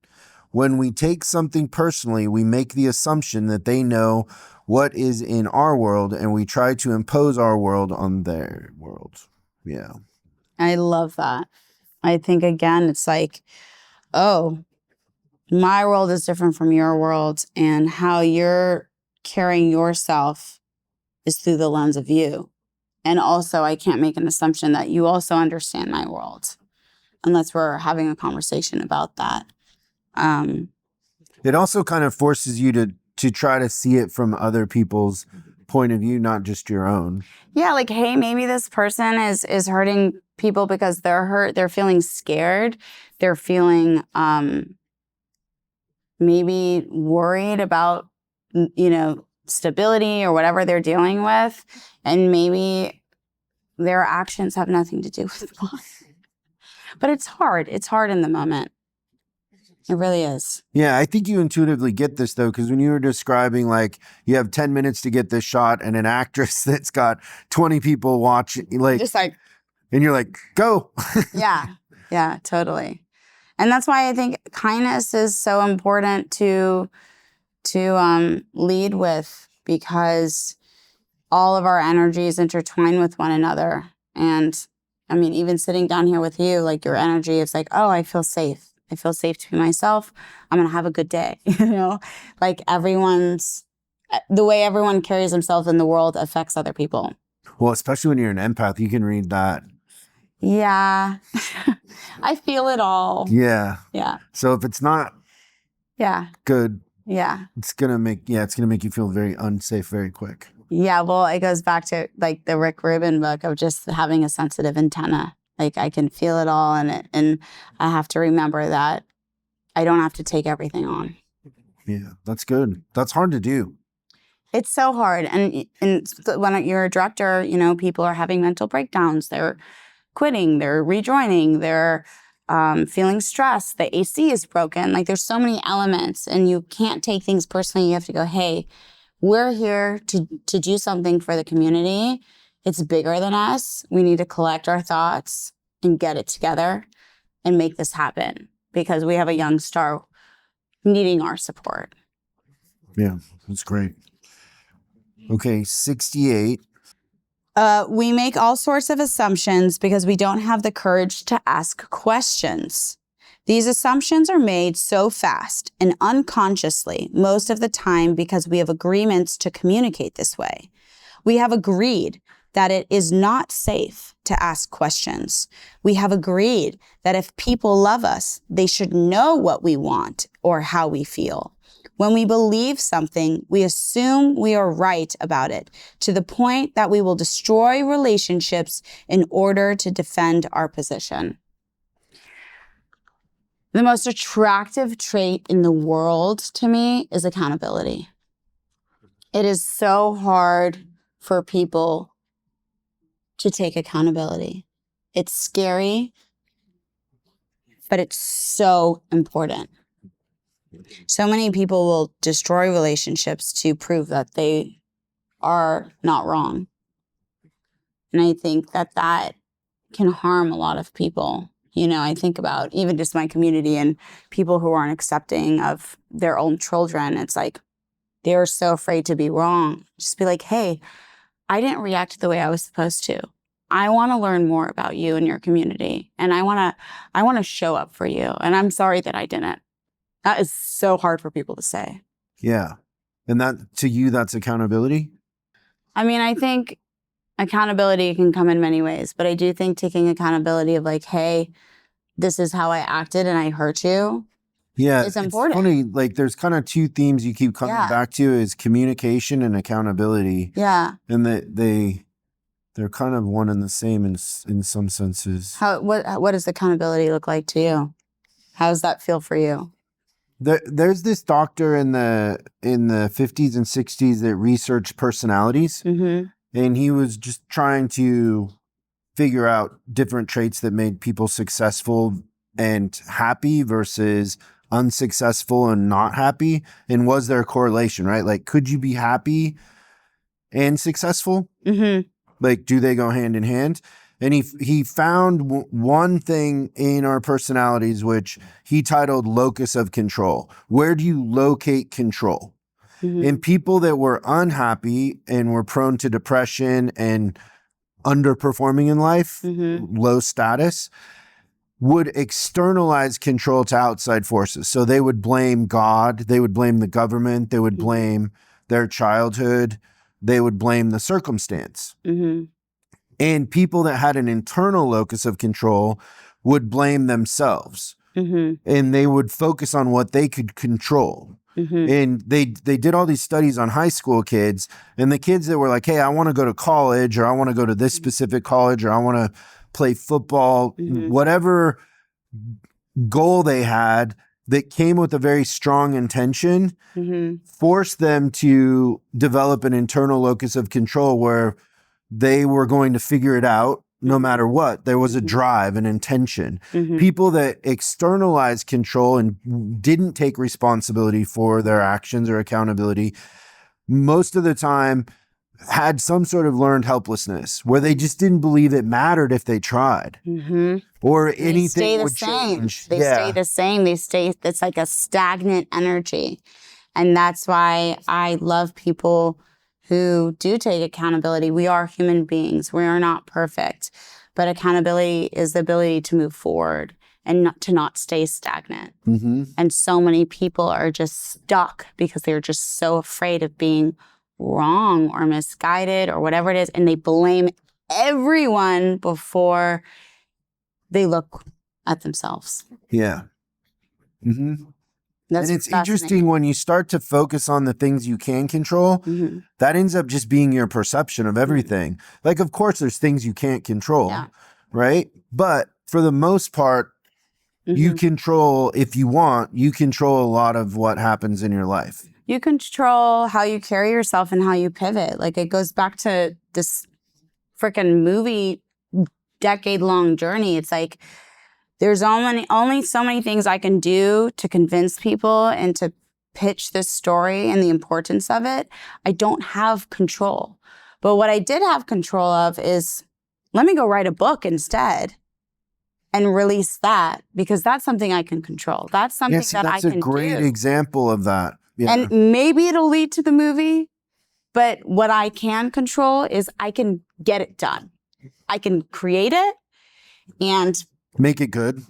When we take something personally, we make the assumption that they know what is in our world, and we try to impose our world on their world. Yeah. I love that. I think, again, it's like, oh, my world is different from your world, and how you're carrying yourself is through the lens of you. And also, I can't make an assumption that you also understand my world unless we're having a conversation about that. It also kind of forces you to try to see it from other people's point of view, not just your own. Yeah, like, hey, maybe this person is hurting people because they're hurt. They're feeling scared. They're feeling maybe worried about, stability or whatever they're dealing with. And maybe their actions have nothing to do with mine. But it's hard. It's hard in the moment. It really is. Yeah, I think you intuitively get this, though, because when you were describing, like, you have 10 minutes to get this shot and an actress that's got 20 people watching, and you're like, go. Yeah, totally. And that's why I think kindness is so important to lead with, because all of our energies intertwine with one another. And I mean, even sitting down here with you, like your energy is like, oh, I feel safe. I feel safe to be myself. I'm going to have a good day. Like the way everyone carries themselves in the world affects other people. Well, especially when you're an empath, you can read that. Yeah. I feel it all. Yeah. Yeah. So if it's not good, it's gonna make you feel very unsafe very quick. Yeah, well, it goes back to like the Rick Rubin book of just having a sensitive antenna. Like I can feel it all, and I have to remember that I don't have to take everything on. Yeah, that's good. That's hard to do. It's so hard, and when you're a director, people are having mental breakdowns. They're quitting. They're rejoining. They're feeling stressed. The AC is broken. Like there's so many elements, and you can't take things personally. You have to go, hey, we're here to do something for the community. It's bigger than us. We need to collect our thoughts and get it together and make this happen because we have a young star needing our support. Yeah, that's great. Okay, 68. We make all sorts of assumptions because we don't have the courage to ask questions. These assumptions are made so fast and unconsciously most of the time because we have agreements to communicate this way. We have agreed that it is not safe to ask questions. We have agreed that if people love us, they should know what we want or how we feel. When we believe something, we assume we are right about it to the point that we will destroy relationships in order to defend our position. The most attractive trait in the world to me is accountability. It is so hard for people to take accountability. It's scary, but it's so important. So many people will destroy relationships to prove that they are not wrong. And I think that can harm a lot of people. I think about even just my community and people who aren't accepting of their own children. It's like they're so afraid to be wrong. Just be like, hey, I didn't react the way I was supposed to. I want to learn more about you and your community. And I want to show up for you. And I'm sorry that I didn't. That is so hard for people to say. Yeah. And that to you, that's accountability? I mean, I think accountability can come in many ways, but I do think taking accountability of like, hey, this is how I acted and I hurt you. Yeah. It's important. It's funny, like there's kind of two themes you keep coming back to is communication and accountability. Yeah. And they're kind of one and the same in some senses. What does accountability look like to you? How does that feel for you? There's this doctor in the 50s and 60s that researched personalities. Mm-hmm. And he was just trying to figure out different traits that made people successful and happy versus unsuccessful and not happy. And was there a correlation, right? Like, could you be happy and successful? Mm-hmm. Like, do they go hand in hand? And he found one thing in our personalities, which he titled locus of control. Where do you locate control? Mm-hmm. In people that were unhappy and were prone to depression and underperforming in life, mm-hmm. low status, would externalize control to outside forces. So they would blame God, they would blame the government, they would blame their childhood, they would blame the circumstance. Mm-hmm. And people that had an internal locus of control would blame themselves. Mm-hmm. And they would focus on what they could control. Mm-hmm. And they did all these studies on high school kids, and the kids that were like, hey, I want to go to college, or I want to go to this specific college, or I want to play football, mm-hmm. whatever goal they had that came with a very strong intention, mm-hmm. forced them to develop an internal locus of control where they were going to figure it out no matter what. There was a drive, an intention. Mm-hmm. People that externalized control and didn't take responsibility for their actions or accountability, most of the time had some sort of learned helplessness where they just didn't believe it mattered if they tried. Mm-hmm. Or anything would change. They stay the same. It's like a stagnant energy. And that's why I love people who do take accountability. We are human beings. We are not perfect. But accountability is the ability to move forward and to not stay stagnant. Mm-hmm. And so many people are just stuck because they're just so afraid of being wrong or misguided or whatever it is. And they blame everyone before they look at themselves. Yeah. Mm-hmm. That's and it's fascinating. interesting when you start to focus on the things you can control, Mm-hmm. that ends up just being your perception of everything. Like, of course, there's things you can't control, Yeah. right? But for the most part, you control, if you want, you control a lot of what happens in your life. You control how you carry yourself and how you pivot. Like, it goes back to this freaking movie decade-long journey. It's like, there's only so many things I can do to convince people and to pitch this story and the importance of it. I don't have control. But what I did have control of is, let me go write a book instead and release that, because that's something I can control. That's something that I can do. That's a great example of that. Yeah. And maybe it'll lead to the movie, but what I can control is I can get it done. I can create it and make it good.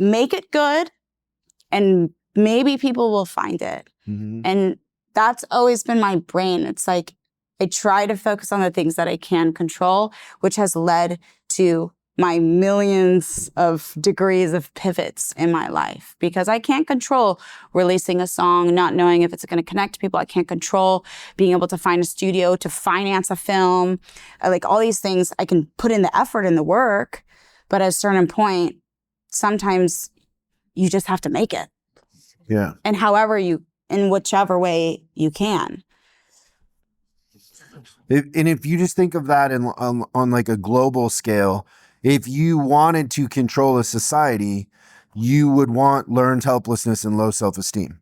And maybe people will find it. Mm-hmm. And that's always been my brain. It's like, I try to focus on the things that I can control, which has led to my millions of degrees of pivots in my life, because I can't control releasing a song, not knowing if it's going to connect to people. I can't control being able to find a studio to finance a film. Like, all these things, I can put in the effort and the work, but at a certain point, sometimes you just have to make it. Yeah. And in whichever way you can. If you just think of that on like a global scale, if you wanted to control a society, you would want learned helplessness and low self-esteem.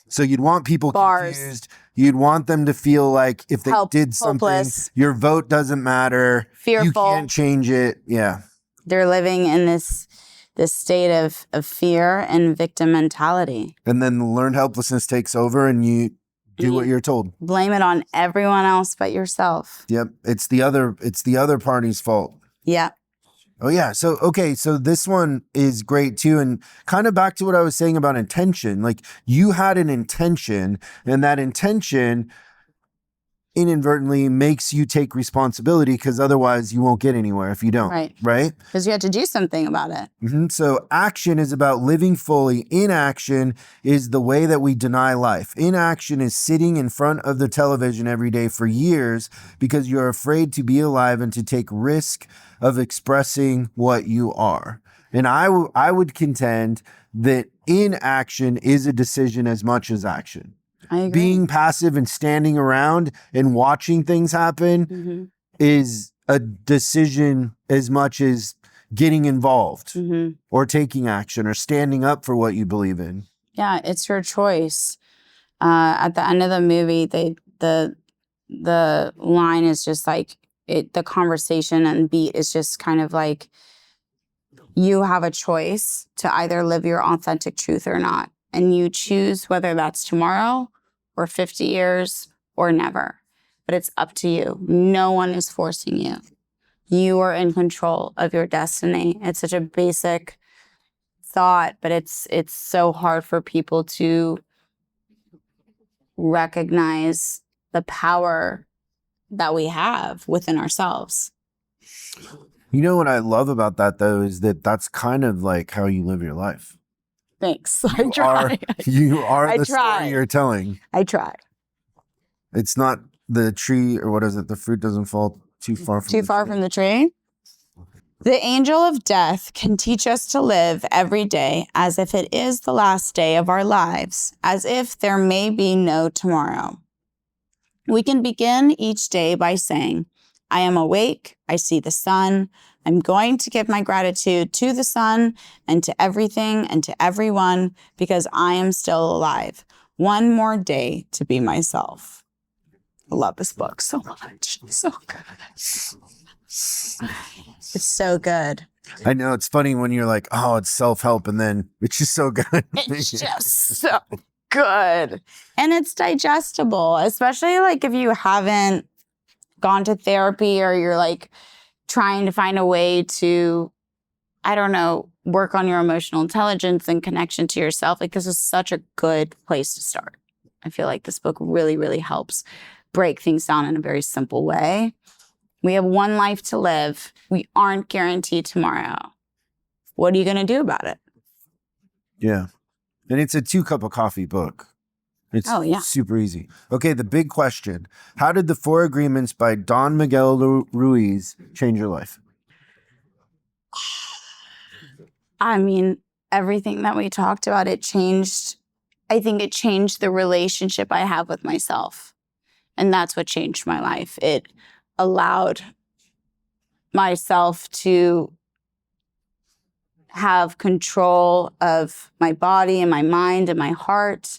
So you'd want people confused. You'd want them to feel like if they did something, hopeless, your vote doesn't matter. Fearful. You can't change it. Yeah. They're living in this state of fear and victim mentality. And then the learned helplessness takes over and you do what you're told. Blame it on everyone else but yourself. Yep. It's the other party's fault. Yeah. Oh yeah. So, okay. So this one is great too. And kind of back to what I was saying about intention, like you had an intention, and that intention inadvertently makes you take responsibility, because otherwise you won't get anywhere if you don't. Right? Because you have to do something about it. Mm-hmm. So action is about living fully. Inaction is the way that we deny life. Inaction is sitting in front of the television every day for years because you're afraid to be alive and to take risk of expressing what you are. And I would contend that inaction is a decision as much as action. I agree. Being passive and standing around and watching things happen is a decision as much as getting involved or taking action or standing up for what you believe in. Yeah, it's your choice. At the end of the movie, the line is just like, the conversation and beat is just kind of like, you have a choice to either live your authentic truth or not. And you choose whether that's tomorrow or 50 years or never. But it's up to you. No one is forcing you. You are in control of your destiny. It's such a basic thought, but it's so hard for people to recognize the power that we have within ourselves. You know what I love about that, though, is that that's kind of like how you live your life. Thanks. I try. You are the story you're telling. I try. It's not the tree, or what is it? The fruit doesn't fall too far from the tree. The angel of death can teach us to live every day as if it is the last day of our lives, as if there may be no tomorrow. We can begin each day by saying, I am awake, I see the sun, I'm going to give my gratitude to the sun and to everything and to everyone because I am still alive. One more day to be myself. I love this book so much. It's so good. It's so good. I know, it's funny when you're like, oh, it's self-help, and then it's just so good. It's just so good. And it's digestible, especially like if you haven't gone to therapy or you're like trying to find a way to, I don't know, work on your emotional intelligence and connection to yourself. Like, this is such a good place to start. I feel like this book really, really helps break things down in a very simple way. We have one life to live. We aren't guaranteed tomorrow. What are you going to do about it? Yeah. And it's a 2-cup of coffee book. It's super easy. Okay, the big question. How did the 4 Agreements by Don Miguel Ruiz change your life? I mean, everything that we talked about, it changed. I think it changed the relationship I have with myself. And that's what changed my life. It allowed myself to have control of my body and my mind and my heart,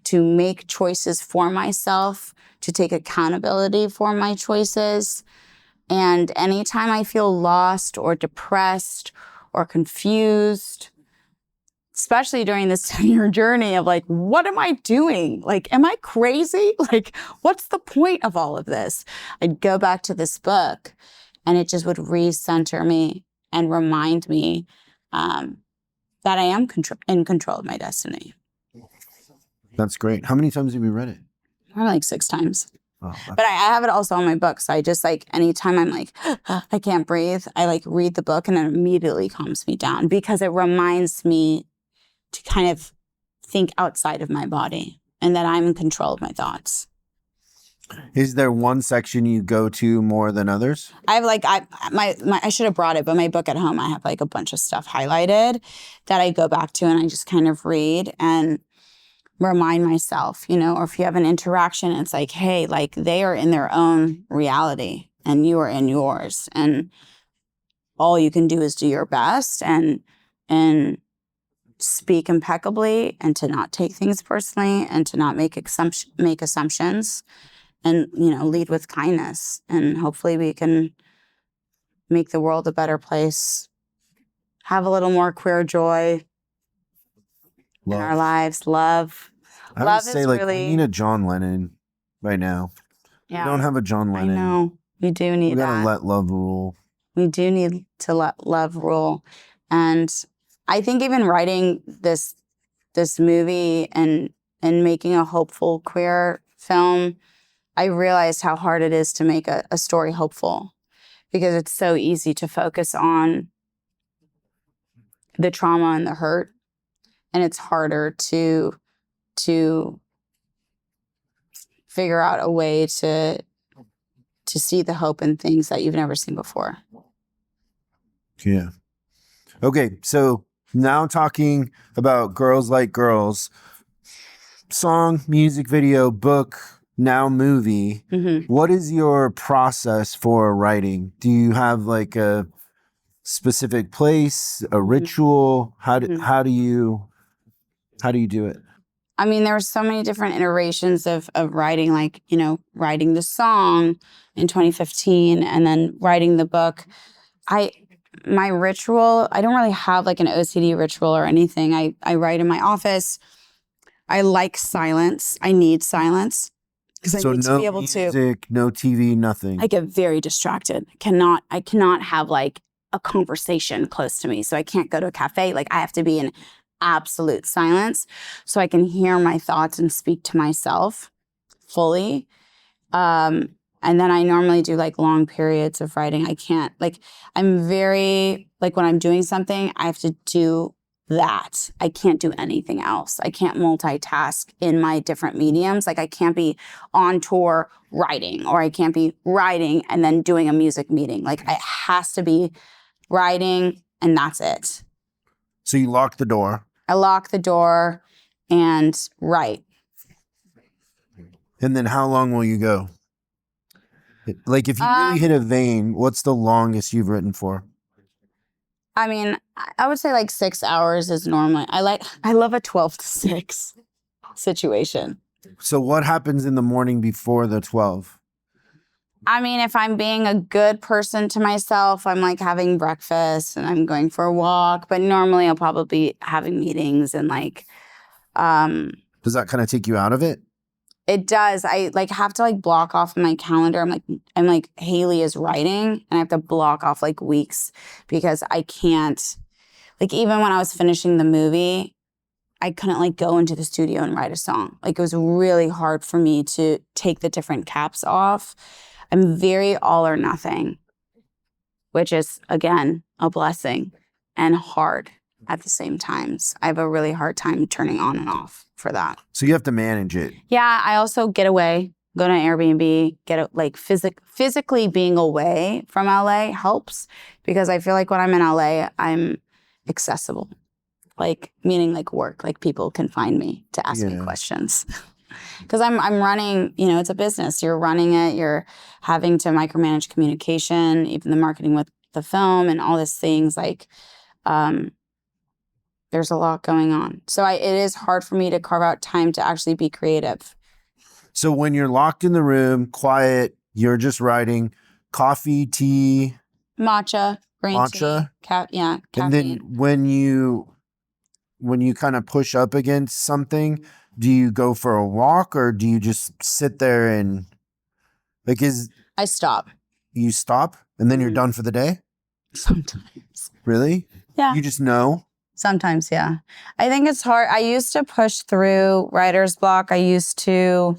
to make choices for myself, to take accountability for my choices. And anytime I feel lost or depressed or confused, especially during this 10-year journey of like, what am I doing? Like, am I crazy? Like, what's the point of all of this? I'd go back to this book and it just would recenter me and remind me that I am in control of my destiny. That's great. How many times have you read it? Probably like 6 times. Oh, but I have it also on my book. So I just like, anytime I'm like, I can't breathe, I like read the book and it immediately calms me down because it reminds me to kind of think outside of my body and that I'm in control of my thoughts. Is there one section you go to more than others? I have like, I should have brought it, but my book at home, I have like a bunch of stuff highlighted that I go back to and I just kind of read and remind myself, you know, or if you have an interaction, it's like, hey, like they are in their own reality and you are in yours. And all you can do is do your best and speak impeccably and to not take things personally and to not make assumptions and, you know, lead with kindness. And hopefully we can make the world a better place, have a little more queer joy in our lives, love. I would say like we need a John Lennon right now. Yeah, we don't have a John Lennon. I know. We do need that. We gotta let love rule. We do need to let love rule. And I think even writing this movie and making a hopeful queer film, I realized how hard it is to make a story hopeful because it's so easy to focus on the trauma and the hurt. And it's harder to figure out a way to see the hope in things that you've never seen before. Yeah. Okay, so now talking about Girls Like Girls, song, music video, book, now movie. Mm-hmm. What is your process for writing? Do you have like a specific place, a ritual? How do you do it? I mean, there were so many different iterations of writing, like, you know, writing the song in 2015 and then writing the book. My ritual, I don't really have like an OCD ritual or anything. I write in my office. I like silence. I need silence because I need to be able music, no TV, nothing. I get very distracted. I cannot have like a conversation close to me. So I can't go to a cafe. Like I have to be in absolute silence so I can hear my thoughts and speak to myself fully. And then I normally do like long periods of writing. I can't I'm very when I'm doing something, I have to do that. I can't do anything else. I can't multitask in my different mediums. Like I can't be on tour writing or I can't be writing and then doing a music meeting. Like it has to be writing and that's it. So you lock the door. I lock the door and write. And then how long will you go? Like if you really hit a vein, what's the longest you've written for? I mean, I would say like 6 hours is normally. I love a 12 to 6 situation. So what happens in the morning before the 12? I mean, if I'm being a good person to myself, I'm like having breakfast and I'm going for a walk. But normally I'll probably be having meetings and Does that kind of take you out of it? It does. I like have to like block off my calendar. I'm like Hayley is writing, and I have to block off like weeks because I can't. Like even when I was finishing the movie, I couldn't like go into the studio and write a song. Like it was really hard for me to take the different caps off. I'm very all or nothing, which is again a blessing and hard at the same times. I have a really hard time turning on and off for that. So you have to manage it. Yeah, I also get away, go to an Airbnb, physically being away from LA helps because I feel like when I'm in LA, I'm accessible. Like meaning like work, like people can find me to ask me questions. Because I'm running, you know, it's a business. You're running it. You're having to micromanage communication, even the marketing with the film and all these things. Like, there's a lot going on. So it is hard for me to carve out time to actually be creative. So when you're locked in the room, quiet, you're just writing, coffee, tea, matcha, green tea, caffeine. And then when you kind of push up against something, do you go for a walk or do you just sit there and I stop. You stop and then you're done for the day? Sometimes. Really? Yeah. You just know? Sometimes, yeah. I think it's hard. I used to push through writer's block. I used to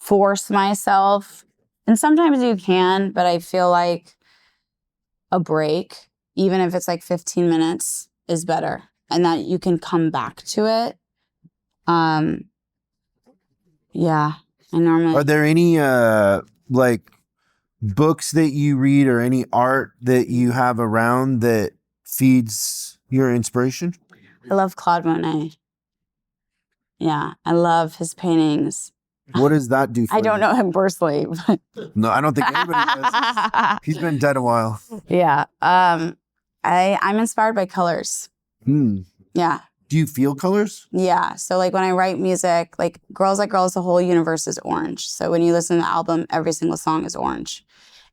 force myself. And sometimes you can, but I feel like a break, even if it's like 15 minutes, is better. And that you can come back to it. Yeah. I normally... Are there any like books that you read or any art that you have around that feeds your inspiration? I love Claude Monet. Yeah, I love his paintings. What does that do for you? I don't know him personally. But... No, I don't think anybody does. He's been dead a while. Yeah. I'm inspired by colors. Yeah. Do you feel colors? Yeah. So like when I write music, like Girls Like Girls, the whole universe is orange. So when you listen to the album, every single song is orange.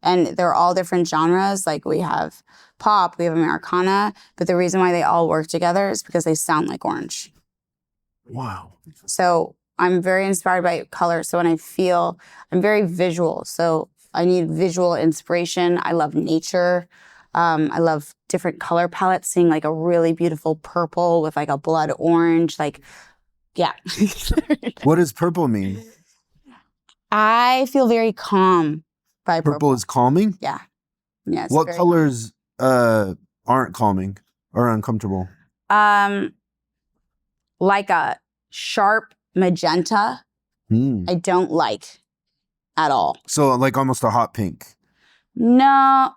And they're all different genres. Like we have pop, we have Americana, but the reason why they all work together is because they sound like orange. Wow. So I'm very inspired by color. So when I'm very visual. So I need visual inspiration. I love nature. I love different color palettes, seeing like a really beautiful purple with like a blood orange. Like, yeah. What does purple mean? I feel very calm by purple. Purple is calming? Yeah. Yeah. What colors aren't calming or uncomfortable? Like a sharp magenta. I don't like at all. So like almost a hot pink? No.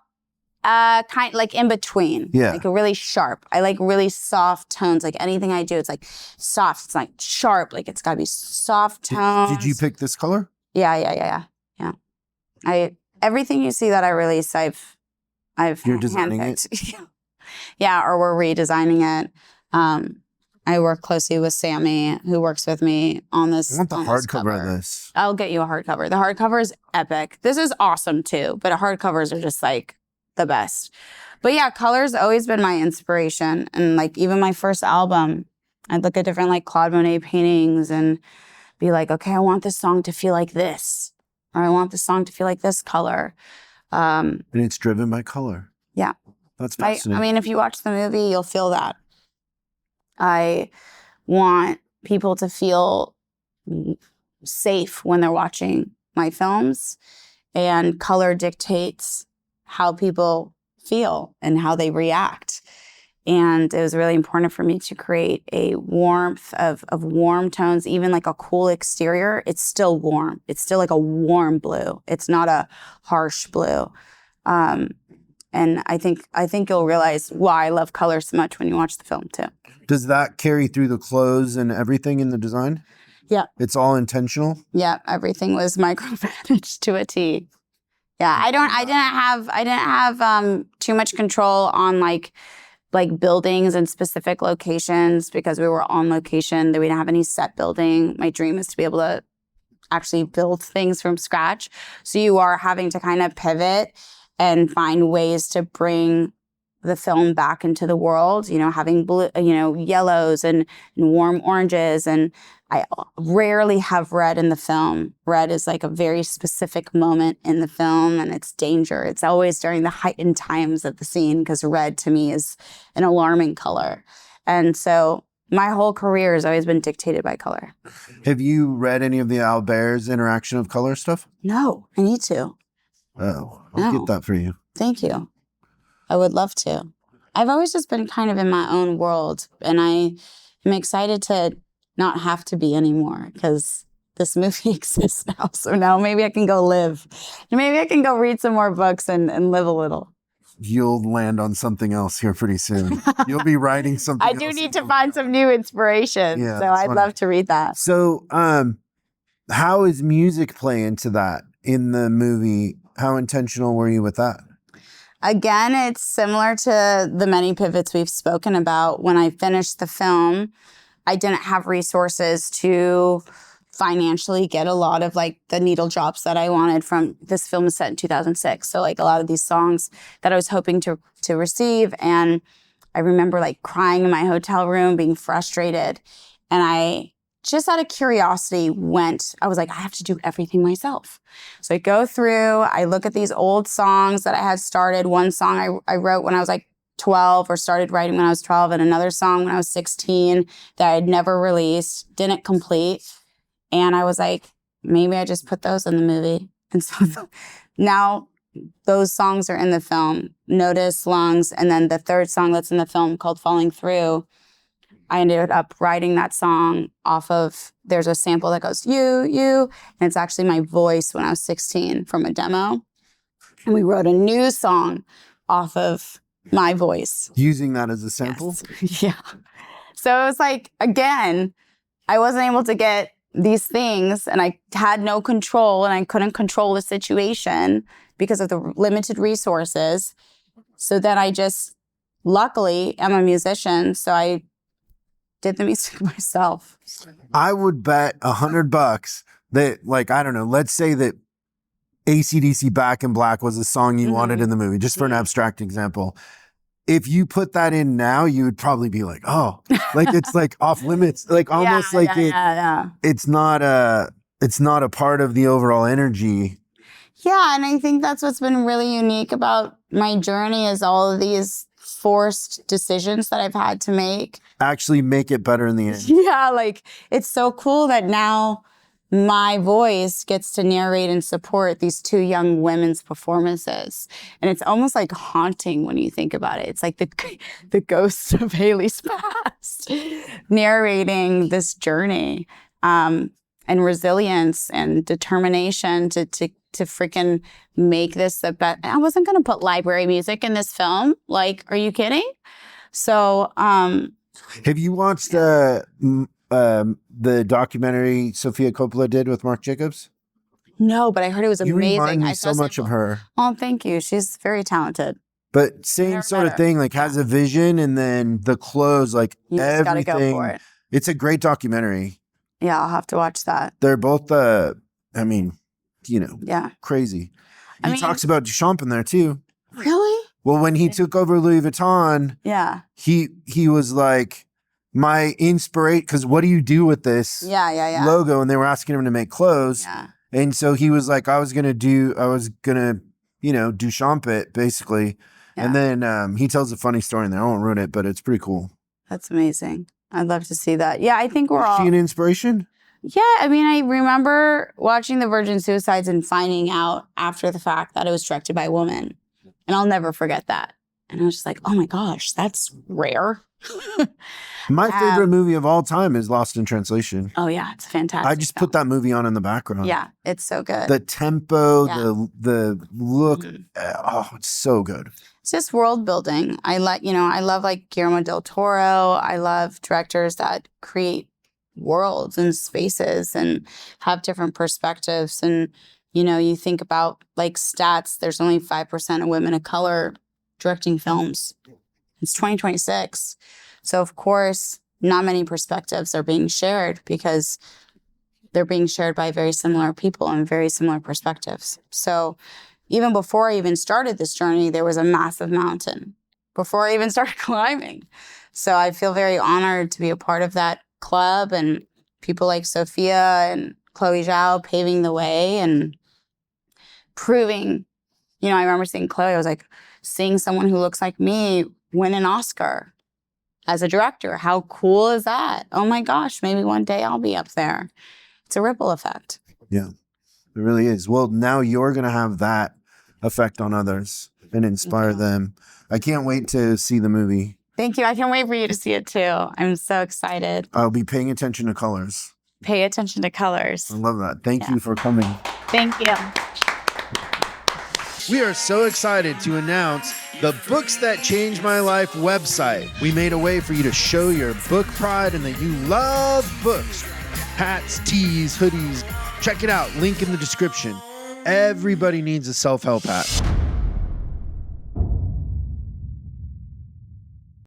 Kind like in between. Yeah. Like a really sharp. I like really soft tones. Like anything I do, it's like soft. It's like sharp. Like it's gotta be soft tones. Did you pick this color? Yeah. Everything you see that I release, I've You're designing handpicked. Yeah, or we're redesigning it. I work closely with Sammy, who works with me on this. I want the hardcover of this. I'll get you a hardcover. The hardcover is epic. This is awesome too, but hardcovers are just like the best. But yeah, color's always been my inspiration. And like even my first album, I'd look at different like Claude Monet paintings and be like, okay, I want this song to feel like this, or I want this song to feel like this color. And it's driven by color. Yeah. That's fascinating. I mean, if you watch the movie, you'll feel that. I want people to feel safe when they're watching my films, and color dictates how people feel and how they react. And it was really important for me to create a warmth of warm tones, even like a cool exterior. It's still warm. It's still like a warm blue. It's not a harsh blue. And I think you'll realize why I love color so much when you watch the film too. Does that carry through the clothes and everything in the design? Yeah. It's all intentional? Yeah, everything was micromanaged to a T. Yeah, I didn't have too much control on like buildings and specific locations because we were on location. We didn't have any set building. My dream is to be able to actually build things from scratch. So you are having to kind of pivot and find ways to bring the film back into the world, having blue, yellows and warm oranges. And I rarely have red in the film. Red is like a very specific moment in the film, and it's danger. It's always during the heightened times of the scene, because red to me is an alarming color. And so my whole career has always been dictated by color. Have you read any of the Albert's interaction of color stuff? No, I need to. Oh, I'll get that for you. Thank you. I would love to. I've always just been kind of in my own world, and I am excited to not have to be anymore, because this movie exists now. So now maybe I can go live. Maybe I can go read some more books and live a little. You'll land on something else here pretty soon. You'll be writing something I do need to find some new inspiration. Yeah, so I'd love to read that. So how is music play into that in the movie? How intentional were you with that? Again, it's similar to the many pivots we've spoken about. When I finished the film, I didn't have resources to financially get a lot of like the needle drops that I wanted from this film was set in 2006. So like a lot of these songs that I was hoping to receive. And I remember like crying in my hotel room, being frustrated. And I just out of curiosity I was like, I have to do everything myself. So I go through, I look at these old songs that I had started. One song I wrote when I was like 12, or started writing when I was 12, and another song when I was 16 that I had never released, didn't complete. And I was like, maybe I just put those in the movie. And so now those songs are in the film, Notice, Lungs, and then the third song that's in the film called Falling Through. I ended up writing that song off of, there's a sample that goes, you, and it's actually my voice when I was 16 from a demo. And we wrote a new song off of my voice. Using that as a sample? Yes. Yeah. So it was like, again, I wasn't able to get these things, and I had no control, and I couldn't control the situation because of the limited resources. So then I just, luckily, am a musician, so I did the music myself. I would bet $100 that, like, I don't know, let's say that AC/DC Back in Black was a song you wanted in the movie, just for an abstract example. If you put that in now, you would probably be like, oh, like it's like off limits, like almost it's not a part of the overall energy. Yeah, and I think that's what's been really unique about my journey is all of these forced decisions that I've had to make. Actually make it better in the end. Yeah, like it's so cool that now my voice gets to narrate and support these two young women's performances. And it's almost like haunting when you think about it. It's like the ghost of Hayley's past narrating this journey, and resilience and determination to freaking make this the best. I wasn't going to put library music in this film. Like, are you kidding? So, have you watched the documentary Sofia Coppola did with Marc Jacobs? No, but I heard it was amazing. You remind me I so much of her. Oh, thank you. She's very talented. But same sort of thing, like has a vision, and then the close, like you everything. Gotta go for it. It's a great documentary. Yeah, I'll have to watch that. They're both, crazy. He talks about Duchamp in there too. Really? Well, when he took over Louis Vuitton, he was like, my inspiration, because what do you do with this logo? And they were asking him to make clothes. Yeah. And so he was like, I was gonna Duchamp it, basically. Yeah. And then he tells a funny story in there. I won't ruin it, but it's pretty cool. That's amazing. I'd love to see that. Yeah, I think we're all... Is she an inspiration? Yeah, I mean, I remember watching The Virgin Suicides and finding out after the fact that it was directed by a woman. And I'll never forget that. And I was just like, oh my gosh, that's rare. My favorite movie of all time is Lost in Translation. Oh yeah, it's fantastic. I just put that movie on in the background. Yeah, it's so good. The tempo, the look, it's so good. It's just world building. I love like Guillermo del Toro. I love directors that create worlds and spaces and have different perspectives. And you think about like stats. There's only 5% of women of color directing films. It's 2026. So of course, not many perspectives are being shared because they're being shared by very similar people and very similar perspectives. So even before I even started this journey, there was a massive mountain before I even started climbing. So I feel very honored to be a part of that club, and people like Sophia and Chloe Zhao paving the way and proving, I remember seeing Chloe, I was like, seeing someone who looks like me win an Oscar as a director. How cool is that? Oh my gosh, maybe one day I'll be up there. It's a ripple effect. Yeah, it really is. Well, now you're going to have that effect on others and inspire them. I can't wait to see the movie. Thank you. I can't wait for you to see it too. I'm so excited. I'll be paying attention to colors. Pay attention to colors. I love that. Thank you for coming. Thank you. We are so excited to announce the Books That Changed My Life website. We made a way for you to show your book pride and that you love books. Hats, tees, hoodies. Check it out. Link in the description. Everybody needs a self-help hat.